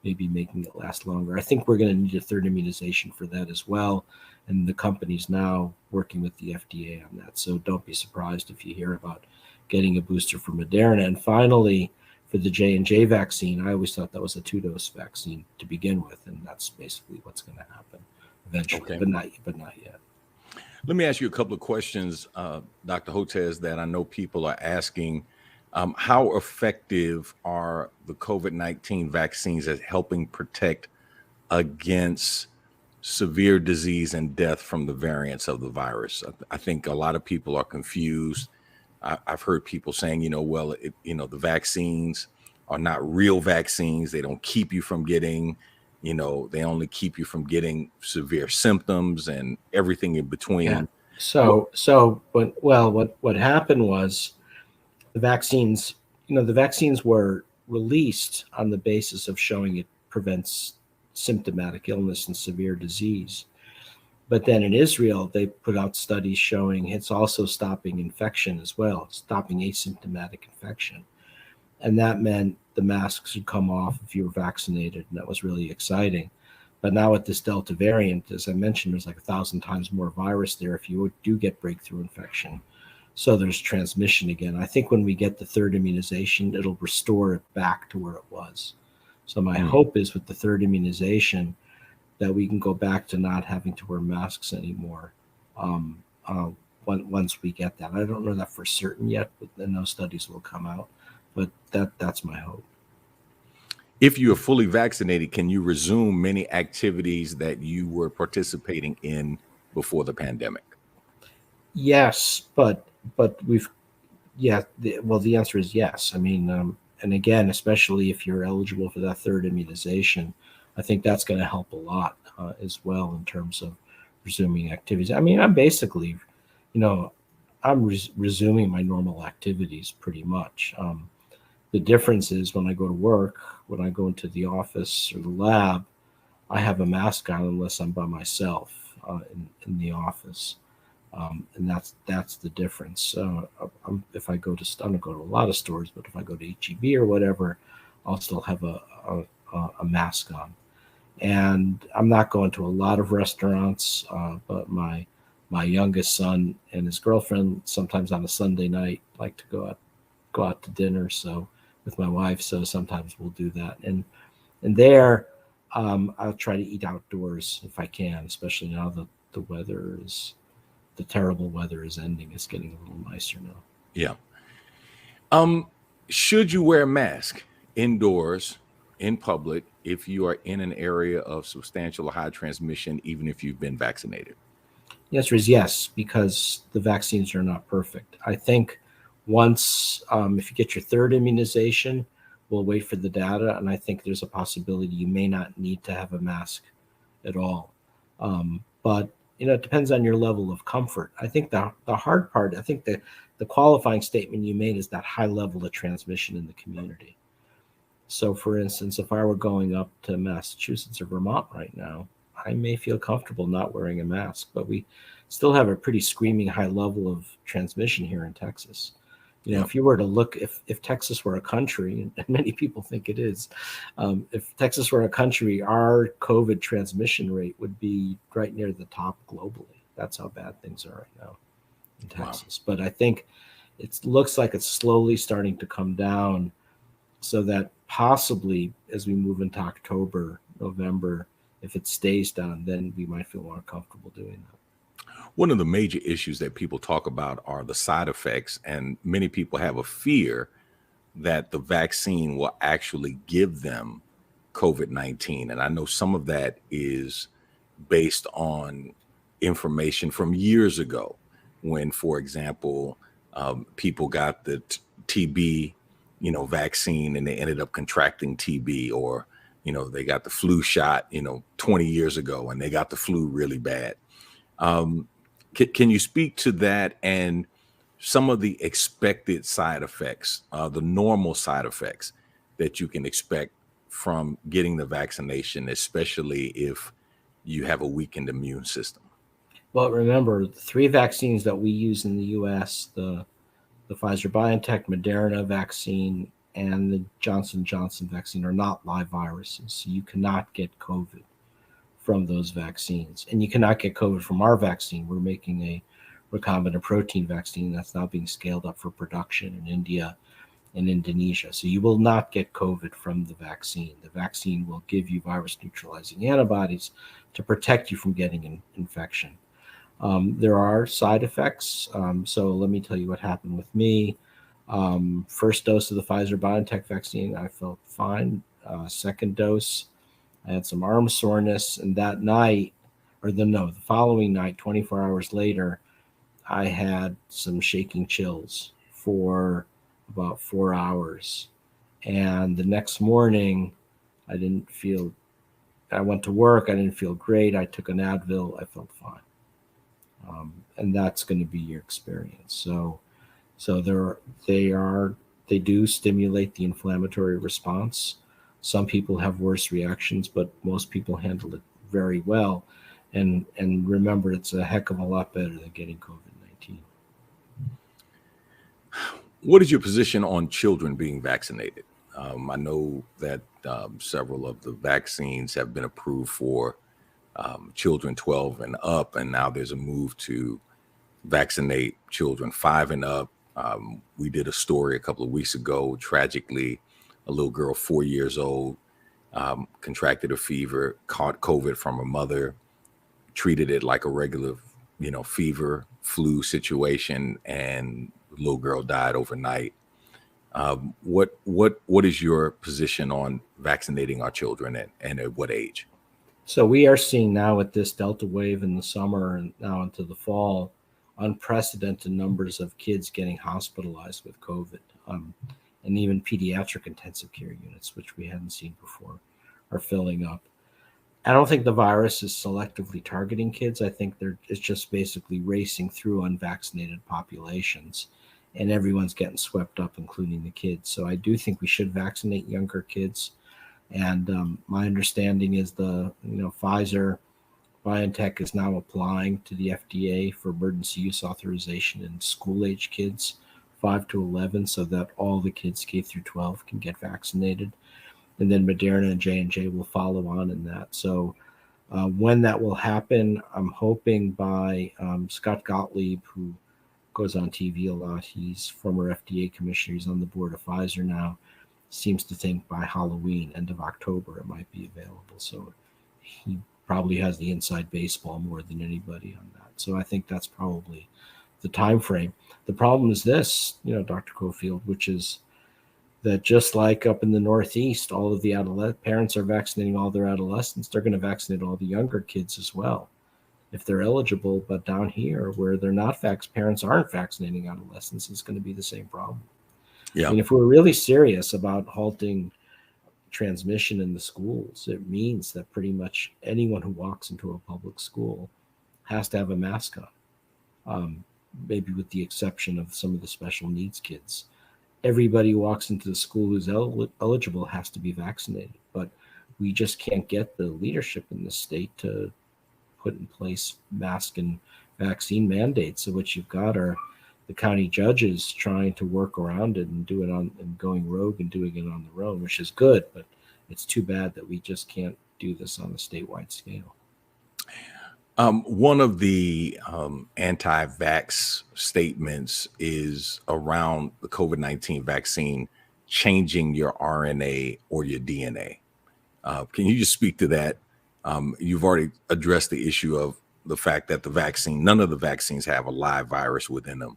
maybe making it last longer. I think we're going to need a third immunization for that as well. And the company's now working with the FDA on that. So don't be surprised if you hear about getting a booster for Moderna. And finally, for the J&J vaccine, I always thought that was a 2-dose vaccine to begin with. And that's basically what's going to happen eventually, but not yet. Let me ask you a couple of questions, Dr. Hotez, that I know people are asking. How effective are the COVID-19 vaccines at helping protect against severe disease and death from the variants of the virus? I think a lot of people are confused. I've heard people saying, the vaccines are not real vaccines. They don't keep you from getting, they only keep you from getting severe symptoms and everything in between. Yeah. So what happened was the vaccines were released on the basis of showing it prevents symptomatic illness and severe disease. But then in Israel, they put out studies showing it's also stopping infection as well, stopping asymptomatic infection. And that meant the masks would come off if you were vaccinated, and that was really exciting. But now with this Delta variant, as I mentioned, there's like 1,000 times more virus there if you do get breakthrough infection. So there's transmission again. I think when we get the third immunization, it'll restore it back to where it was. So my hope is with the third immunization that we can go back to not having to wear masks anymore once we get that. I don't know that for certain yet, but then those studies will come out. But that's my hope. If you are fully vaccinated, can you resume many activities that you were participating in before the pandemic? Yes, but the answer is yes. I mean, and again, especially if you're eligible for that third immunization, I think that's going to help a lot as well in terms of resuming activities. I mean, I'm basically, I'm resuming my normal activities pretty much. The difference is when I go to work, when I go into the office or the lab, I have a mask on unless I'm by myself in the office. And that's the difference. If I go to, I don't go to a lot of stores, but if I go to HEB or whatever, I'll still have a mask on. And I'm not going to a lot of restaurants, but my youngest son and his girlfriend sometimes on a Sunday night like to go out to dinner. So with my wife, so sometimes we'll do that. And there, I'll try to eat outdoors if I can, especially now that the terrible weather is ending. It's getting a little nicer now. Yeah. Should you wear a mask indoors in public if you are in an area of substantial or high transmission, even if you've been vaccinated? The answer is yes, because the vaccines are not perfect. I think once, if you get your third immunization, we'll wait for the data. And I think there's a possibility you may not need to have a mask at all. But it depends on your level of comfort. I think the hard part, I think the qualifying statement you made is that high level of transmission in the community. So for instance, if I were going up to Massachusetts or Vermont right now, I may feel comfortable not wearing a mask, but we still have a pretty screaming high level of transmission here in Texas. If you were to look, if Texas were a country, and many people think it is, if Texas were a country, our COVID transmission rate would be right near the top globally. That's how bad things are right now in Texas. Wow. But I think it looks like it's slowly starting to come down so that possibly as we move into October, November, if it stays down, then we might feel more comfortable doing that. One of the major issues that people talk about are the side effects, and many people have a fear that the vaccine will actually give them COVID-19. And I know some of that is based on information from years ago when, for example, people got the TB, vaccine and they ended up contracting TB, or, they got the flu shot, 20 years ago and they got the flu really bad. Can you speak to that and some of the expected side effects, the normal side effects that you can expect from getting the vaccination, especially if you have a weakened immune system? Well, remember, the three vaccines that we use in the U.S., the Pfizer-BioNTech, Moderna vaccine, and the Johnson & Johnson vaccine are not live viruses. So you cannot get COVID from those vaccines. And you cannot get COVID from our vaccine. We're making a recombinant protein vaccine that's now being scaled up for production in India and Indonesia. So you will not get COVID from the vaccine. The vaccine will give you virus neutralizing antibodies to protect you from getting an infection. There are side effects. So let me tell you what happened with me. First dose of the Pfizer-BioNTech vaccine, I felt fine. Second dose, I had some arm soreness, and that night, the following night, 24 hours later, I had some shaking chills for about 4 hours. And the next morning, I went to work, I didn't feel great. I took an Advil, I felt fine. And that's going to be your experience. So they do stimulate the inflammatory response. Some people have worse reactions, but most people handle it very well. And remember, it's a heck of a lot better than getting COVID-19. What is your position on children being vaccinated? I know that several of the vaccines have been approved for children 12 and up, and now there's a move to vaccinate children 5 and up. We did a story a couple of weeks ago. Tragically, a little girl, 4 years old, contracted a fever, caught COVID from her mother, treated it like a regular, fever, flu situation, and the little girl died overnight. What is your position on vaccinating our children, and at what age? So we are seeing now with this Delta wave in the summer and now into the fall, unprecedented numbers of kids getting hospitalized with COVID, and even pediatric intensive care units, which we hadn't seen before, are filling up. I don't think the virus is selectively targeting kids. I think it's just basically racing through unvaccinated populations, and everyone's getting swept up, including the kids. So I do think we should vaccinate younger kids. And my understanding is Pfizer BioNTech is now applying to the FDA for emergency use authorization in school-age kids, 5 to 11, so that all the kids K through 12 can get vaccinated. And then Moderna and J&J will follow on in that. So when that will happen, I'm hoping by Scott Gottlieb, who goes on TV a lot. He's former FDA commissioner. He's on the board of Pfizer now. Seems to think by Halloween, end of October, it might be available. So he probably has the inside baseball more than anybody on that. So I think that's probably the time frame. The problem is this, Dr. Cofield, which is that just like up in the Northeast, all of the parents are vaccinating all their adolescents. They're going to vaccinate all the younger kids as well, if they're eligible. But down here, where they're not parents aren't vaccinating adolescents, it's going to be the same problem. Yeah. And if we're really serious about halting transmission in the schools, it means that pretty much anyone who walks into a public school has to have a mask on, maybe with the exception of some of the special needs kids. Everybody who walks into the school who's eligible has to be vaccinated, but we just can't get the leadership in the state to put in place mask and vaccine mandates. So what you've got are the county judges trying to work around it and do it and going rogue and doing it on their own, which is good, but it's too bad that we just can't do this on a statewide scale. One of the anti-vax statements is around the COVID-19 vaccine changing your RNA or your DNA. Can you just speak to that? You've already addressed the issue of the fact that none of the vaccines have a live virus within them.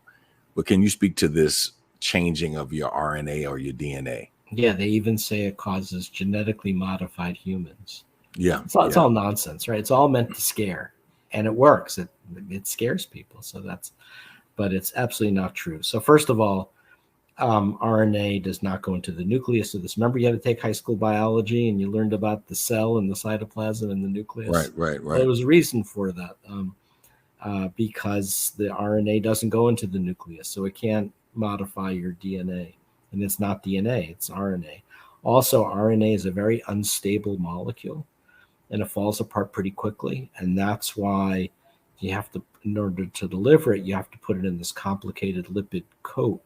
But can you speak to this changing of your RNA or your DNA? Yeah, they even say it causes genetically modified humans. Yeah. It's all nonsense, right? It's all meant to scare, and it works. It scares people. But it's absolutely not true. So first of all, RNA does not go into the nucleus of this. Remember, you had to take high school biology, and you learned about the cell and the cytoplasm and the nucleus. Right. Well, there was a reason for that, because the RNA doesn't go into the nucleus, so it can't modify your DNA. And it's not DNA, it's RNA. Also, RNA is a very unstable molecule, and it falls apart pretty quickly. And that's why you have to, in order to deliver it, you have to put it in this complicated lipid coat,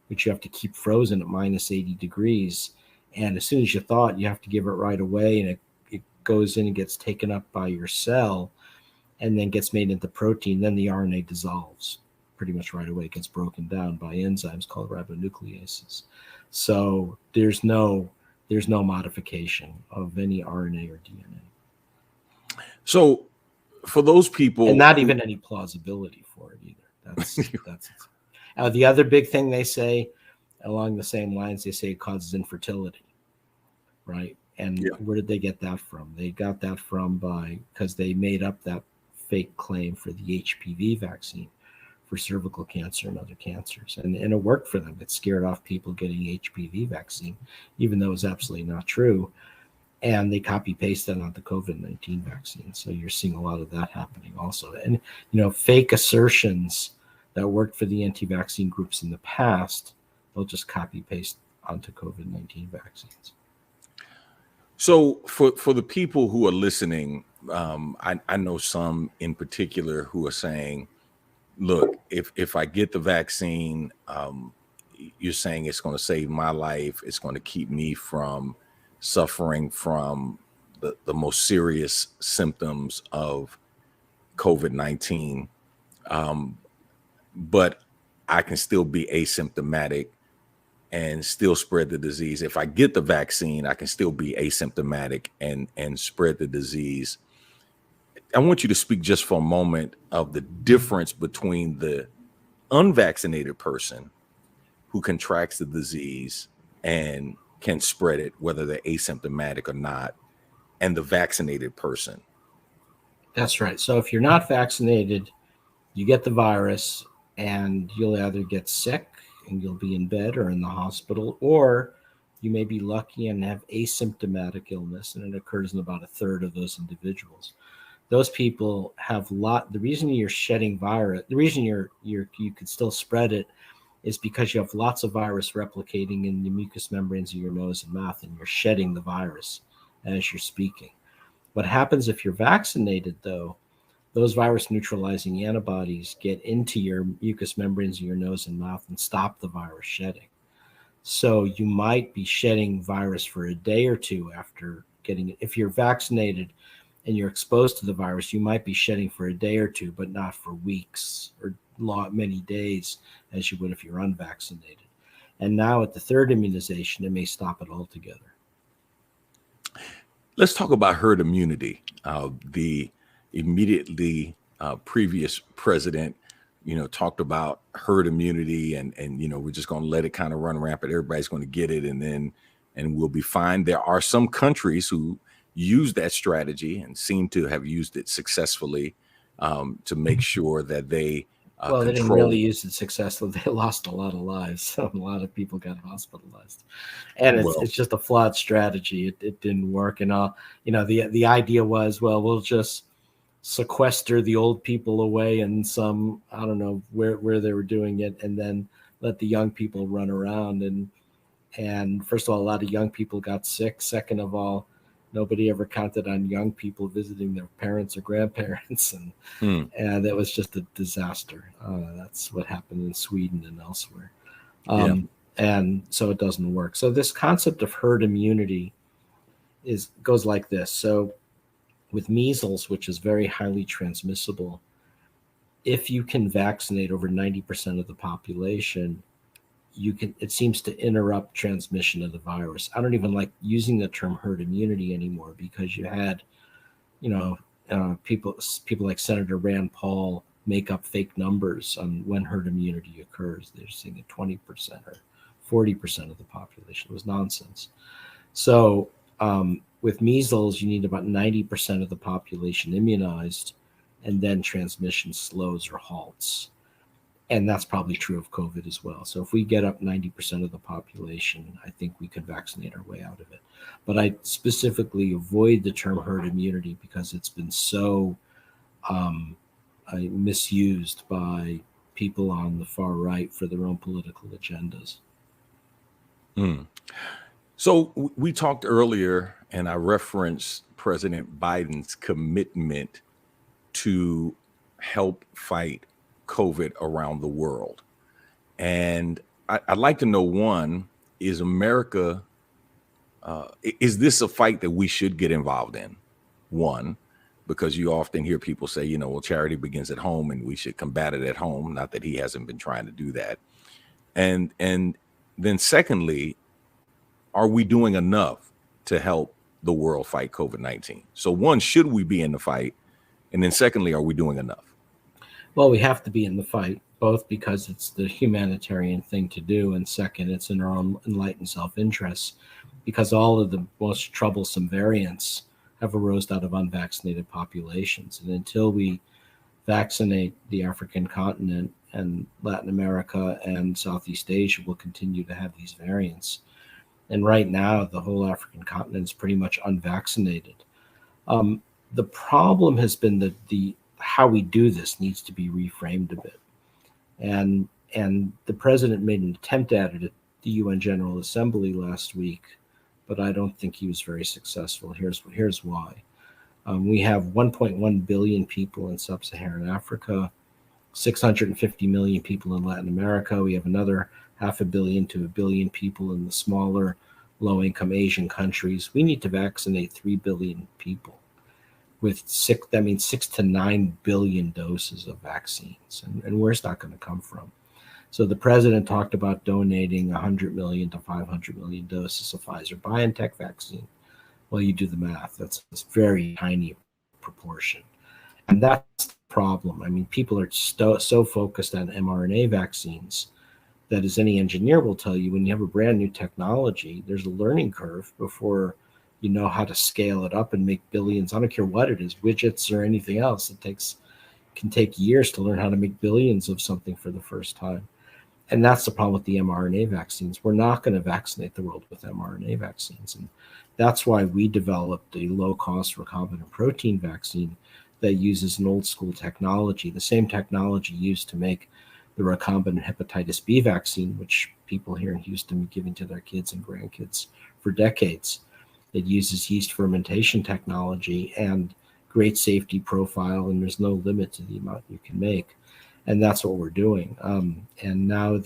which you have to keep frozen at minus 80 degrees. And as soon as you thaw it, you have to give it right away, and it goes in and gets taken up by your cell and then gets made into protein. Then the RNA dissolves pretty much right away. It gets broken down by enzymes called ribonucleases. So there's no modification of any RNA or DNA. So for those people, and not even any plausibility for it either. That's the other big thing they say along the same lines. They say it causes infertility, right? And where did they get that from? They got that because they made up that fake claim for the HPV vaccine for cervical cancer and other cancers. And it worked for them. It scared off people getting HPV vaccine, even though it was absolutely not true. And they copy-pasted on the COVID-19 vaccine. So you're seeing a lot of that happening also. And, fake assertions that worked for the anti-vaccine groups in the past, they'll just copy-paste onto COVID-19 vaccines. So for the people who are listening, I know some in particular who are saying, look, if I get the vaccine, you're saying it's going to save my life. It's going to keep me from suffering from the most serious symptoms of COVID-19. But I can still be asymptomatic and still spread the disease. If I get the vaccine, I can still be asymptomatic and spread the disease. I want you to speak just for a moment of the difference between the unvaccinated person who contracts the disease and can spread it, whether they're asymptomatic or not, and the vaccinated person. That's right. So if you're not vaccinated, you get the virus and you'll either get sick and you'll be in bed or in the hospital, or you may be lucky and have asymptomatic illness, and it occurs in about a third of those individuals. Those people have the reason you're shedding virus, the reason you could still spread it is because you have lots of virus replicating in the mucous membranes of your nose and mouth, and you're shedding the virus as you're speaking. What happens if you're vaccinated, though, those virus neutralizing antibodies get into your mucous membranes of your nose and mouth and stop the virus shedding. So you might be shedding virus for a day or two after getting it. If you're vaccinated and you're exposed to the virus, you might be shedding for a day or two, but not for weeks or many days as you would if you're unvaccinated. And now at the third immunization, it may stop it altogether. Let's talk about herd immunity. The immediately previous president, talked about herd immunity and we're just going to let it kind of run rampant. Everybody's going to get it and we'll be fine. There are some countries who use that strategy and seem to have used it successfully to make sure that they they didn't really use it successfully. They lost a lot of lives. So a lot of people got hospitalized, and it's just a flawed strategy. It didn't work. And the idea was, well, we'll just sequester the old people away in some, I don't know where they were doing it, and then let the young people run around. And first of all, a lot of young people got sick. Second of all, nobody ever counted on young people visiting their parents or grandparents, and that was just a disaster. That's what happened in Sweden and elsewhere. And so it doesn't work. So this concept of herd immunity goes like this. So with measles, which is very highly transmissible, if you can vaccinate over 90% of the population, it seems to interrupt transmission of the virus. I don't even like using the term herd immunity anymore, because you had, people like Senator Rand Paul make up fake numbers on when herd immunity occurs. They're saying that 20% or 40% of the population. It was nonsense. So with measles, you need about 90% of the population immunized, and then transmission slows or halts. And that's probably true of COVID as well. So if we get up 90% of the population, I think we could vaccinate our way out of it. But I specifically avoid the term herd immunity because it's been so misused by people on the far right for their own political agendas. So we talked earlier, and I referenced President Biden's commitment to help fight COVID around the world. And I'd like to know, one, is America, is this a fight that we should get involved in? One, because you often hear people say, well, charity begins at home and we should combat it at home. Not that he hasn't been trying to do that. And then secondly, are we doing enough to help the world fight COVID-19? So one, should we be in the fight? And then secondly, are we doing enough? Well, we have to be in the fight, both because it's the humanitarian thing to do, and second, it's in our own enlightened self-interest, because all of the most troublesome variants have arose out of unvaccinated populations. And until we vaccinate the African continent and Latin America and Southeast Asia, we'll continue to have these variants. And right now, the whole African continent is pretty much unvaccinated. The problem has been that how we do this needs to be reframed a bit. And the president made an attempt at it at the UN General Assembly last week but I don't think he was very successful. Here's why. We have 1.1 billion people in sub-Saharan Africa, 650 million people in Latin America. We have another 500 million to 1 billion people in the smaller, low-income Asian countries. We need to vaccinate 3 billion people with 6 to 9 billion doses of vaccines. And where's that going to come from? So the president talked about donating 100 million to 500 million doses of Pfizer-BioNTech vaccine. Well, you do the math. That's a very tiny proportion. And that's the problem. I mean, people are so focused on mRNA vaccines that, as any engineer will tell you, when you have a brand new technology, there's a learning curve before you know how to scale it up and make billions. I don't care what it is, widgets or anything else. Can take years to learn how to make billions of something for the first time. And that's the problem with the mRNA vaccines. We're not going to vaccinate the world with mRNA vaccines. And that's why we developed a low-cost recombinant protein vaccine that uses an old-school technology, the same technology used to make the recombinant hepatitis B vaccine, which people here in Houston are giving to their kids and grandkids for decades. It uses yeast fermentation technology and great safety profile, and there's no limit to the amount you can make. And that's what we're doing. And now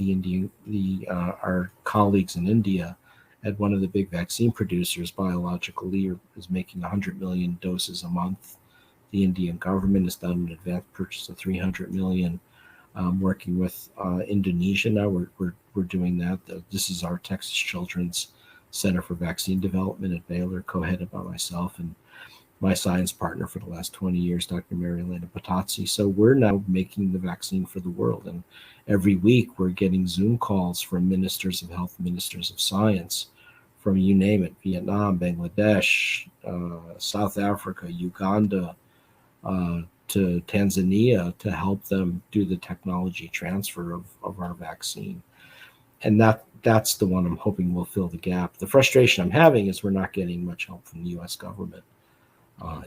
our colleagues in India at one of the big vaccine producers, Biological Lee, is making 100 million doses a month. The Indian government has done an advanced purchase of 300 million. Working with Indonesia now, we're doing that. This is our Texas Children's Center for Vaccine Development at Baylor, co-headed by myself and my science partner for the last 20 years, Dr. Mary Elena Patazzi. So we're now making the vaccine for the world. And every week we're getting Zoom calls from ministers of health, ministers of science, from you name it, Vietnam, Bangladesh, South Africa, Uganda, to Tanzania, to help them do the technology transfer of our vaccine. And that's the one I'm hoping will fill the gap. The frustration I'm having is we're not getting much help from the U.S. government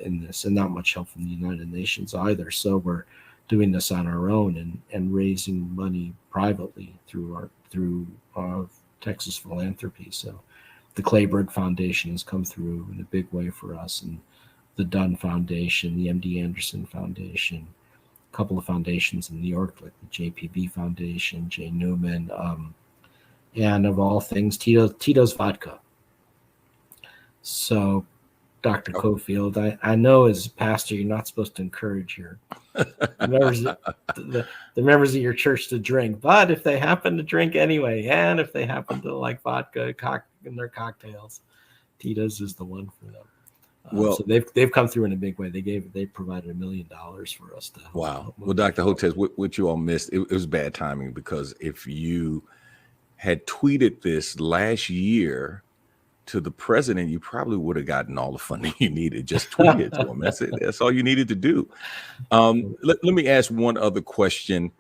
in this, and not much help from the United Nations either. So we're doing this on our own and raising money privately through Texas philanthropy. So the Clayburgh Foundation has come through in a big way for us, and the Dunn Foundation, the MD Anderson Foundation, a couple of foundations in New York, like the JPB Foundation, J. Newman, and of all things, Tito's Vodka. So, Dr. Cofield, I know as a pastor, you're not supposed to encourage your members, the members of your church to drink, but if they happen to drink anyway, and if they happen to like vodka in their cocktails, Tito's is the one for them. Well, so they've come through in a big way. They provided $1 million for us to help. Wow. Well, Dr. Hotez, what you all missed, it was bad timing, because if you had tweeted this last year to the president, you probably would have gotten all the funding you needed. Just tweet it to him. That's it. That's all you needed to do. Let me ask one other question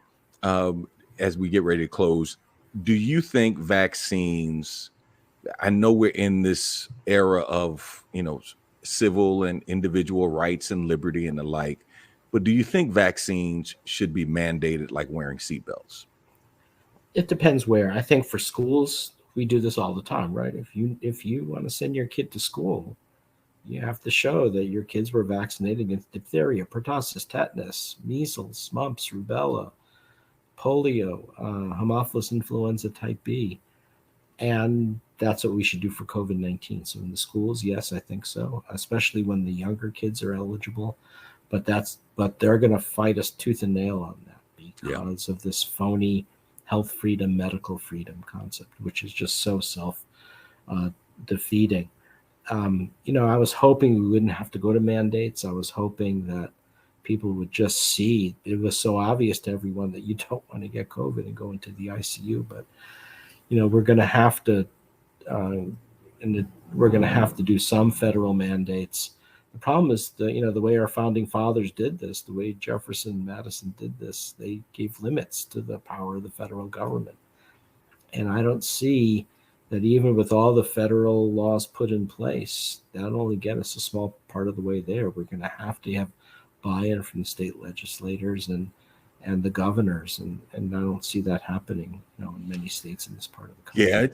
as we get ready to close. Do you think vaccines, I know we're in this era of, civil and individual rights and liberty and the like, but do you think vaccines should be mandated like wearing seatbelts? It depends where. I think for schools, we do this all the time, right? If you want to send your kid to school, you have to show that your kids were vaccinated against diphtheria, pertussis, tetanus, measles, mumps, rubella, polio, Haemophilus influenza type B. And that's what we should do for COVID-19. So in the schools, yes, I think so, especially when the younger kids are eligible. But they're going to fight us tooth and nail on that because of this phony health freedom, medical freedom concept, which is just so self-defeating. I was hoping we wouldn't have to go to mandates. I was hoping that people would just see. It was so obvious to everyone that you don't want to get COVID and go into the ICU, but we're going to have to, we're going to have to do some federal mandates. The problem is the way our founding fathers did this, the way Jefferson and Madison did this, they gave limits to the power of the federal government. And I don't see that even with all the federal laws put in place, that'll only get us a small part of the way there. We're going to have buy-in from the state legislators and and the governors, and I don't see that happening, in many states in this part of the country. Yeah,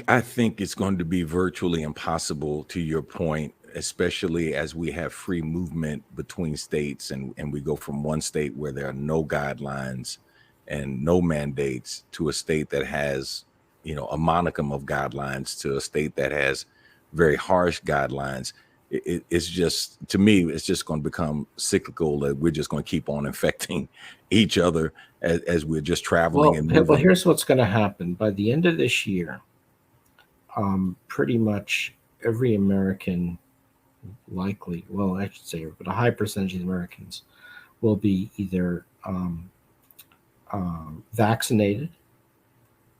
I think it's going to be virtually impossible, to your point, especially as we have free movement between states, and we go from one state where there are no guidelines and no mandates to a state that has, a monicum of guidelines, to a state that has very harsh guidelines. It's just, to me, it's just going to become cyclical, that we're just going to keep on infecting each other as we're just traveling and moving. Well, here's what's going to happen. By the end of this year, pretty much every American, likely, well, I should say, but a high percentage of Americans will be either vaccinated,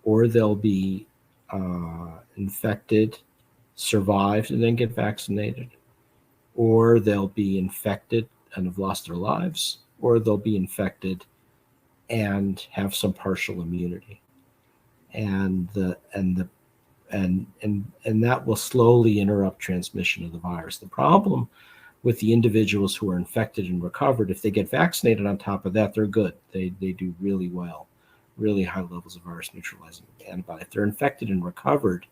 or they'll be infected, survived, and then get vaccinated, or they'll be infected and have lost their lives, or they'll be infected and have some partial immunity, and that will slowly interrupt transmission of the virus. The problem with the individuals who are infected and recovered, if they get vaccinated on top of that, they're good. They do really well, really high levels of virus neutralizing antibody. If they're infected and recovered,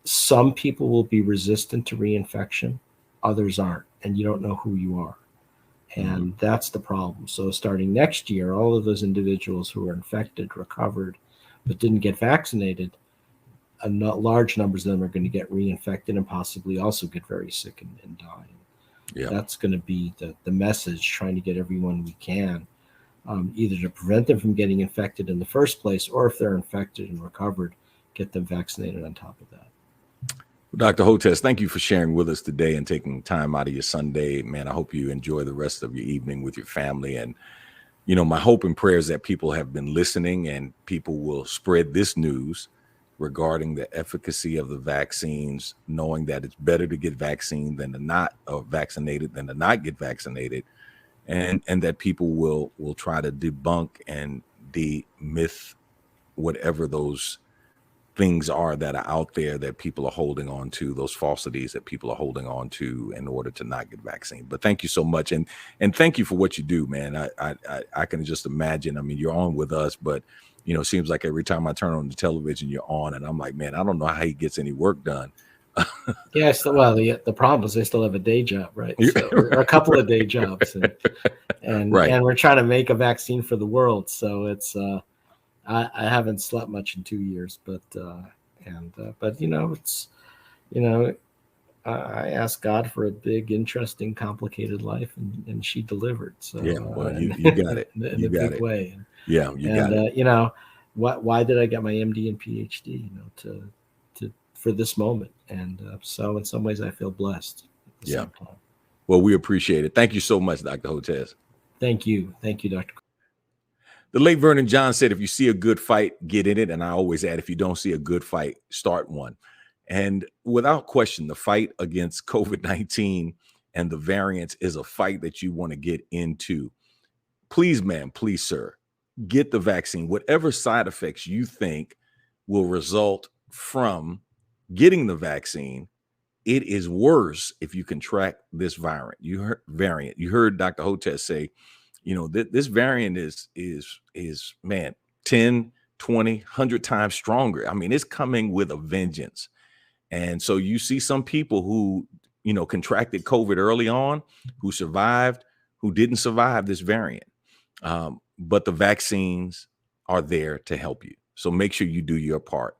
some people will be resistant to reinfection, others aren't, and you don't know who you are. And that's the problem. So starting next year, all of those individuals who are infected, recovered, but didn't get vaccinated, large numbers of them are going to get reinfected and possibly also get very sick and die. Yeah. That's going to be the message, trying to get everyone we can, either to prevent them from getting infected in the first place, or if they're infected and recovered, get them vaccinated on top of that. Dr. Hotez, thank you for sharing with us today and taking time out of your Sunday. Man, I hope you enjoy the rest of your evening with your family. And, my hope and prayer is that people have been listening and people will spread this news regarding the efficacy of the vaccines, knowing that it's better to get vaccinated than to not get vaccinated, and that people will try to debunk and demyth whatever those things are that are out there that people are holding on to, those falsities that people are holding on to in order to not get vaccinated. But thank you so much. And thank you for what you do, man. I can just imagine, you're on with us, but it seems like every time I turn on the television, you're on, and I'm like, man, I don't know how he gets any work done. Yes. Well, the problem is they still have a day job, right? So, or a couple of day jobs, and right. And we're trying to make a vaccine for the world. So it's, I haven't slept much in 2 years, but it's, I asked God for a big, interesting, complicated life, and she delivered. So yeah, well, you got it in a big way. Yeah, you got it. Why did I get my MD and PhD? For this moment, and so in some ways I feel blessed. At the same time. Well, we appreciate it. Thank you so much, Dr. Hotez. Thank you, Dr. The late Vernon John said, if you see a good fight, get in it. And I always add, if you don't see a good fight, start one. And without question, the fight against COVID-19 and the variants is a fight that you want to get into. Please, ma'am, please, sir, get the vaccine. Whatever side effects you think will result from getting the vaccine, it is worse if you contract this variant. You heard Dr. Hotez say, this variant is man, 10, 20, 100 times stronger. It's coming with a vengeance. And so you see some people who, contracted COVID early on, who survived, who didn't survive this variant. But the vaccines are there to help you. So make sure you do your part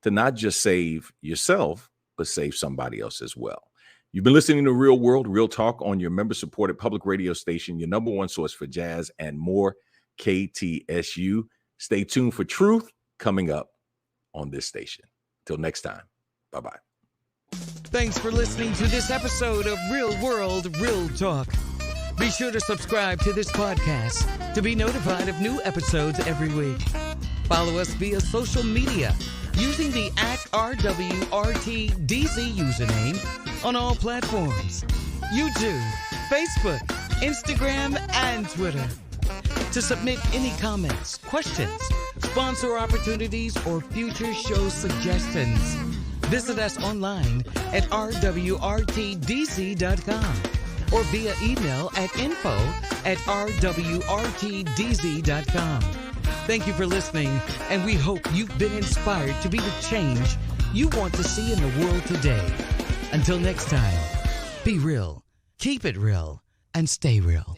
to not just save yourself, but save somebody else as well. You've been listening to Real World, Real Talk on your member-supported public radio station, your number one source for jazz and more, KTSU. Stay tuned for truth coming up on this station. Till next time, bye-bye. Thanks for listening to this episode of Real World, Real Talk. Be sure to subscribe to this podcast to be notified of new episodes every week. Follow us via social media using the @RWRTDZ username on all platforms: YouTube, Facebook, Instagram, and Twitter. To submit any comments, questions, sponsor opportunities, or future show suggestions, visit us online at rwrtdz.com or via email at info@rwrtdz.com. Thank you for listening, and we hope you've been inspired to be the change you want to see in the world today. Until next time, be real, keep it real, and stay real.